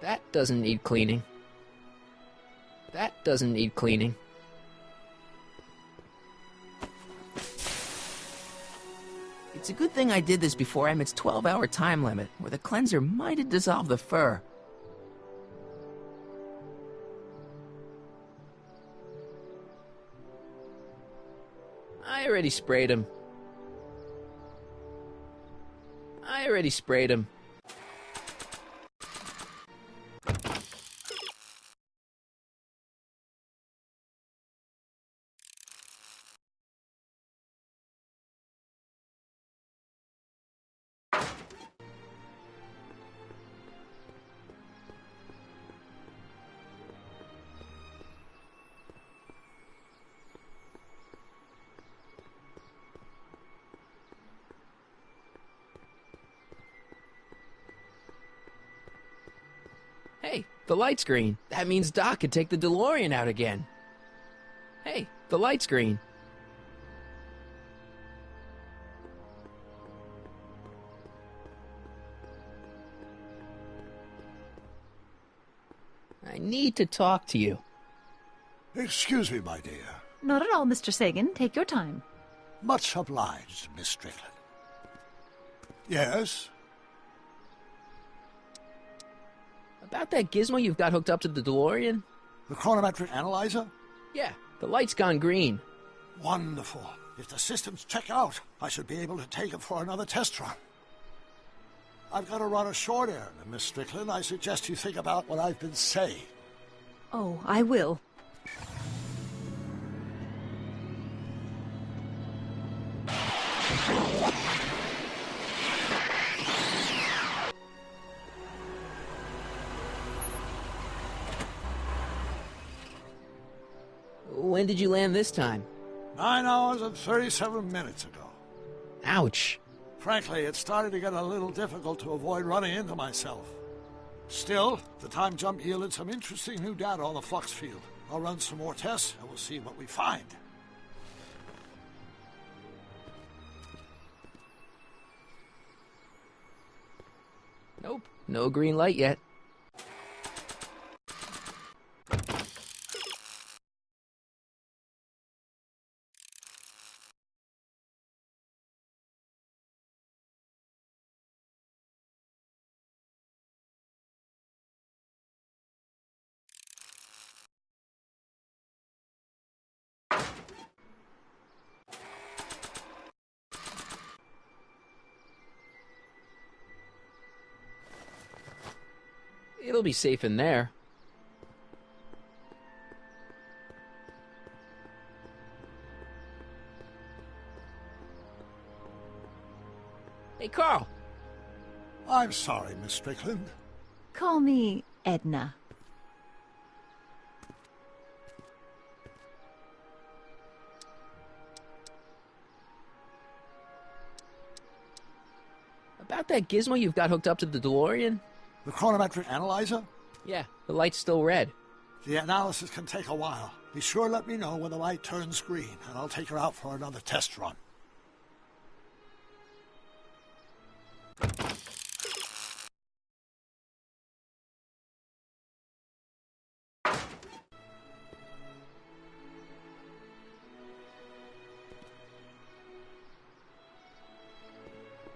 That doesn't need cleaning. That doesn't need cleaning. It's a good thing I did this before Emmett's 12-hour time limit, or the cleanser might have dissolved the fur. I already sprayed him. already sprayed him. Hey, the light's green. That means Doc could take the DeLorean out again. Hey, the light's green. I need to talk to you. Excuse me, my dear. Not at all, Mr. Sagan. Take your time. Much obliged, Miss Strickland. Yes? About that gizmo you've got hooked up to the DeLorean? The chronometric analyzer? Yeah, the light's gone green. Wonderful. If the systems check out, I should be able to take it for another test run. I've got to run a short errand, Miss Strickland. I suggest you think about what I've been saying. Oh, I will. When did you land this time? 9 hours and 37 minutes ago. Ouch. Frankly, it started to get a little difficult to avoid running into myself. Still, the time jump yielded some interesting new data on the flux field. I'll run some more tests, and we'll see what we find. Nope, no green light yet. It'll be safe in there. Hey, Carl. I'm sorry, Miss Strickland. Call me Edna. About that gizmo you've got hooked up to the DeLorean? The chronometric analyzer? Yeah, the light's still red. The analysis can take a while. Be sure to let me know when the light turns green, and I'll take her out for another test run.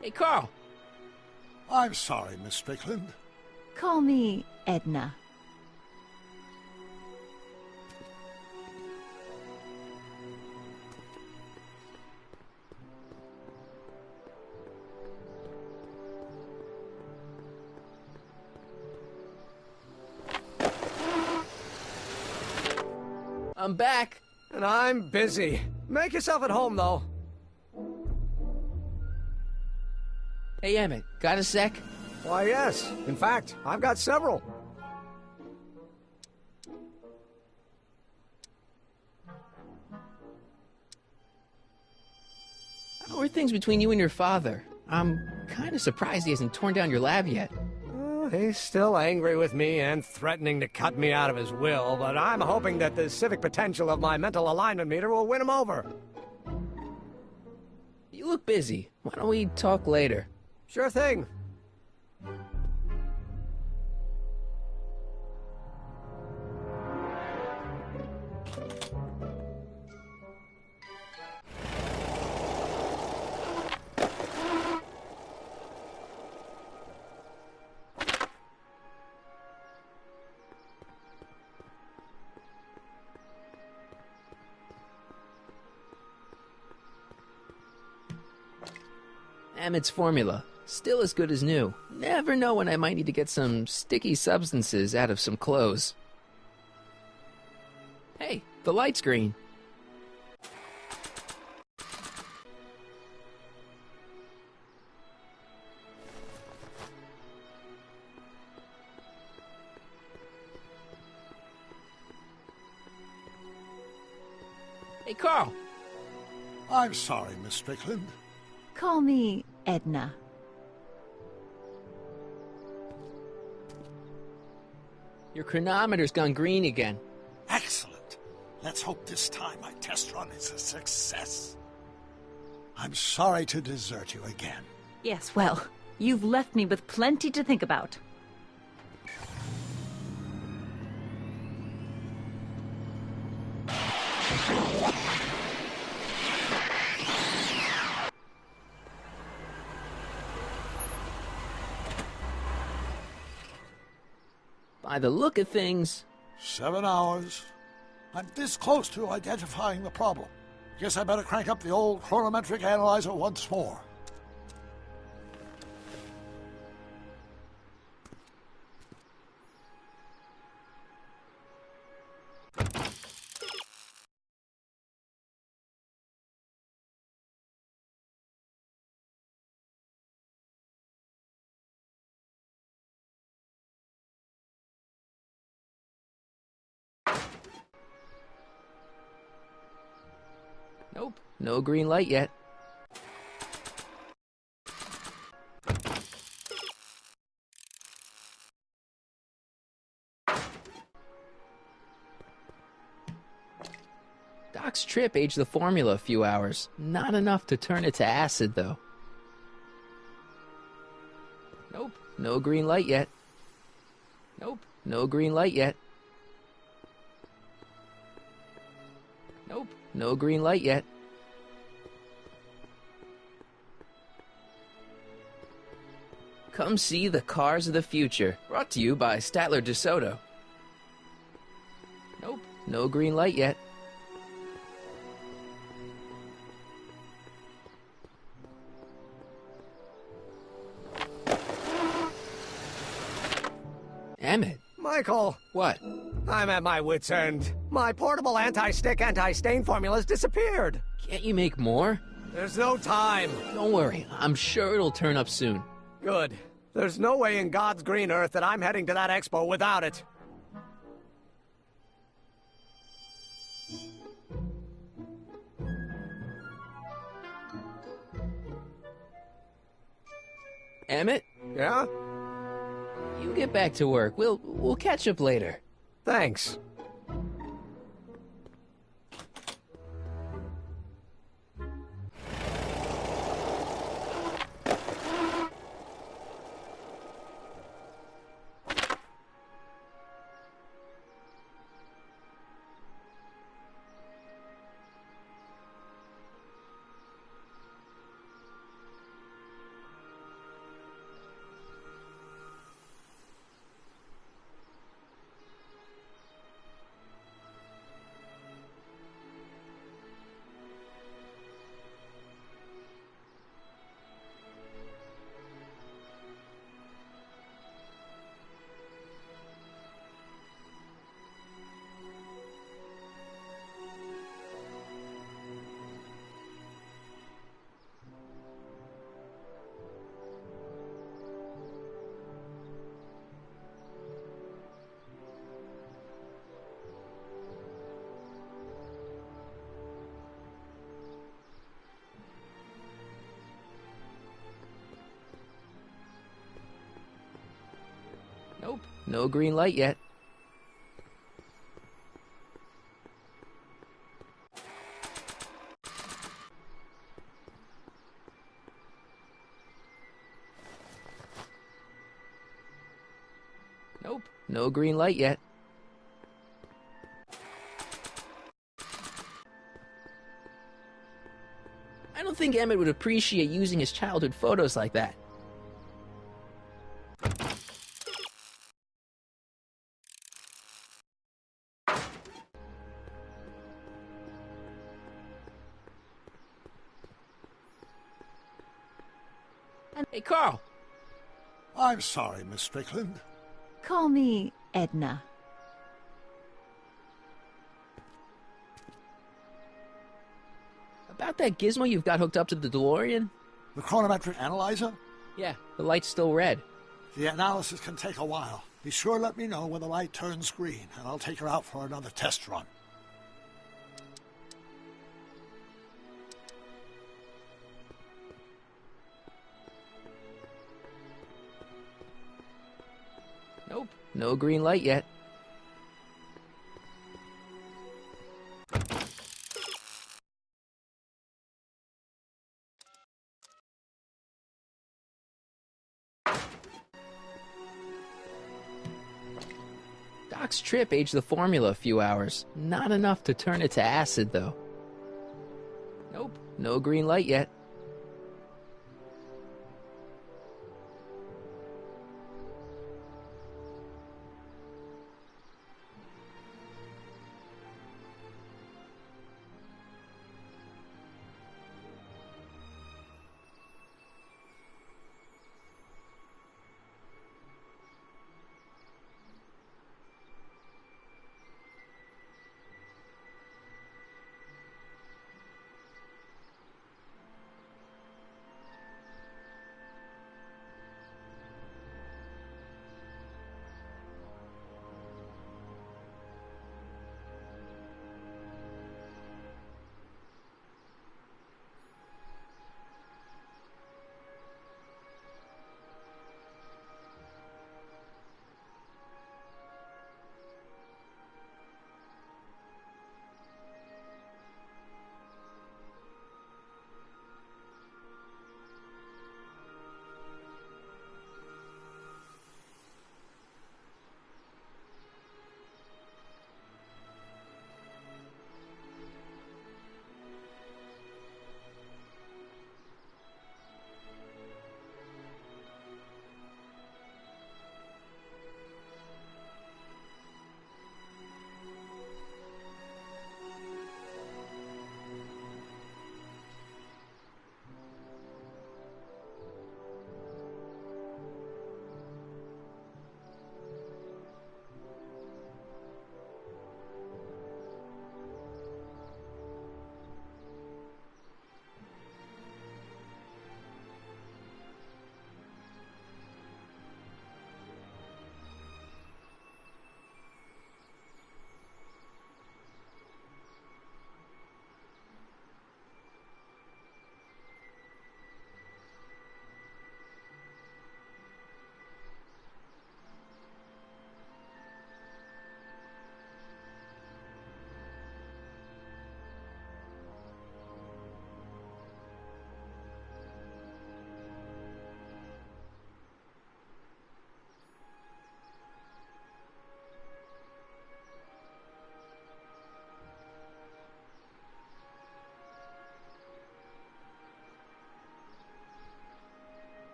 Hey, Carl. I'm sorry, Miss Strickland. Call me Edna. I'm back. And I'm busy. Make yourself at home, though. Hey, Emmett, got a sec? Why, yes. In fact, I've got several. How are things between you and your father? I'm kind of surprised he hasn't torn down your lab yet. He's still angry with me and threatening to cut me out of his will, but I'm hoping that the civic potential of my mental alignment meter will win him over. You look busy. Why don't we talk later? Sure thing. Emmett's formula. Still as good as new. Never know when I might need to get some sticky substances out of some clothes. Hey, the light's green. Hey, Carl. I'm sorry, Miss Strickland. Call me Edna. Your chronometer's gone green again. Excellent. Let's hope this time my test run is a success. I'm sorry to desert you again. Yes, well, you've left me with plenty to think about. By the look of things... 7 hours. I'm this close to identifying the problem. Guess I better crank up the old chronometric analyzer once more. Nope, no green light yet. Doc's trip aged the formula a few hours. Not enough to turn it to acid, though. Nope, no green light yet. Nope, no green light yet. Nope, no green light yet. Come see the cars of the future. Brought to you by Statler DeSoto. Nope, no green light yet. Emmett. Michael! What? I'm at my wit's end. My portable anti-stick, anti-stain formula's disappeared. Can't you make more? There's no time. Don't worry, I'm sure it'll turn up soon. Good. There's no way in God's green earth that I'm heading to that expo without it. Emmett, Yeah? you get back to work. We'll catch up later. Thanks. Nope, no green light yet. Nope, no green light yet. I don't think Emmett would appreciate using his childhood photos like that. Hey, Carl. I'm sorry, Miss Strickland. Call me Edna. About that gizmo you've got hooked up to the DeLorean? The chronometric analyzer? Yeah, the light's still red. The analysis can take a while. Be sure to let me know when the light turns green, and I'll take her out for another test run. Nope, no green light yet. Doc's trip aged the formula a few hours. Not enough to turn it to acid, though. Nope, no green light yet.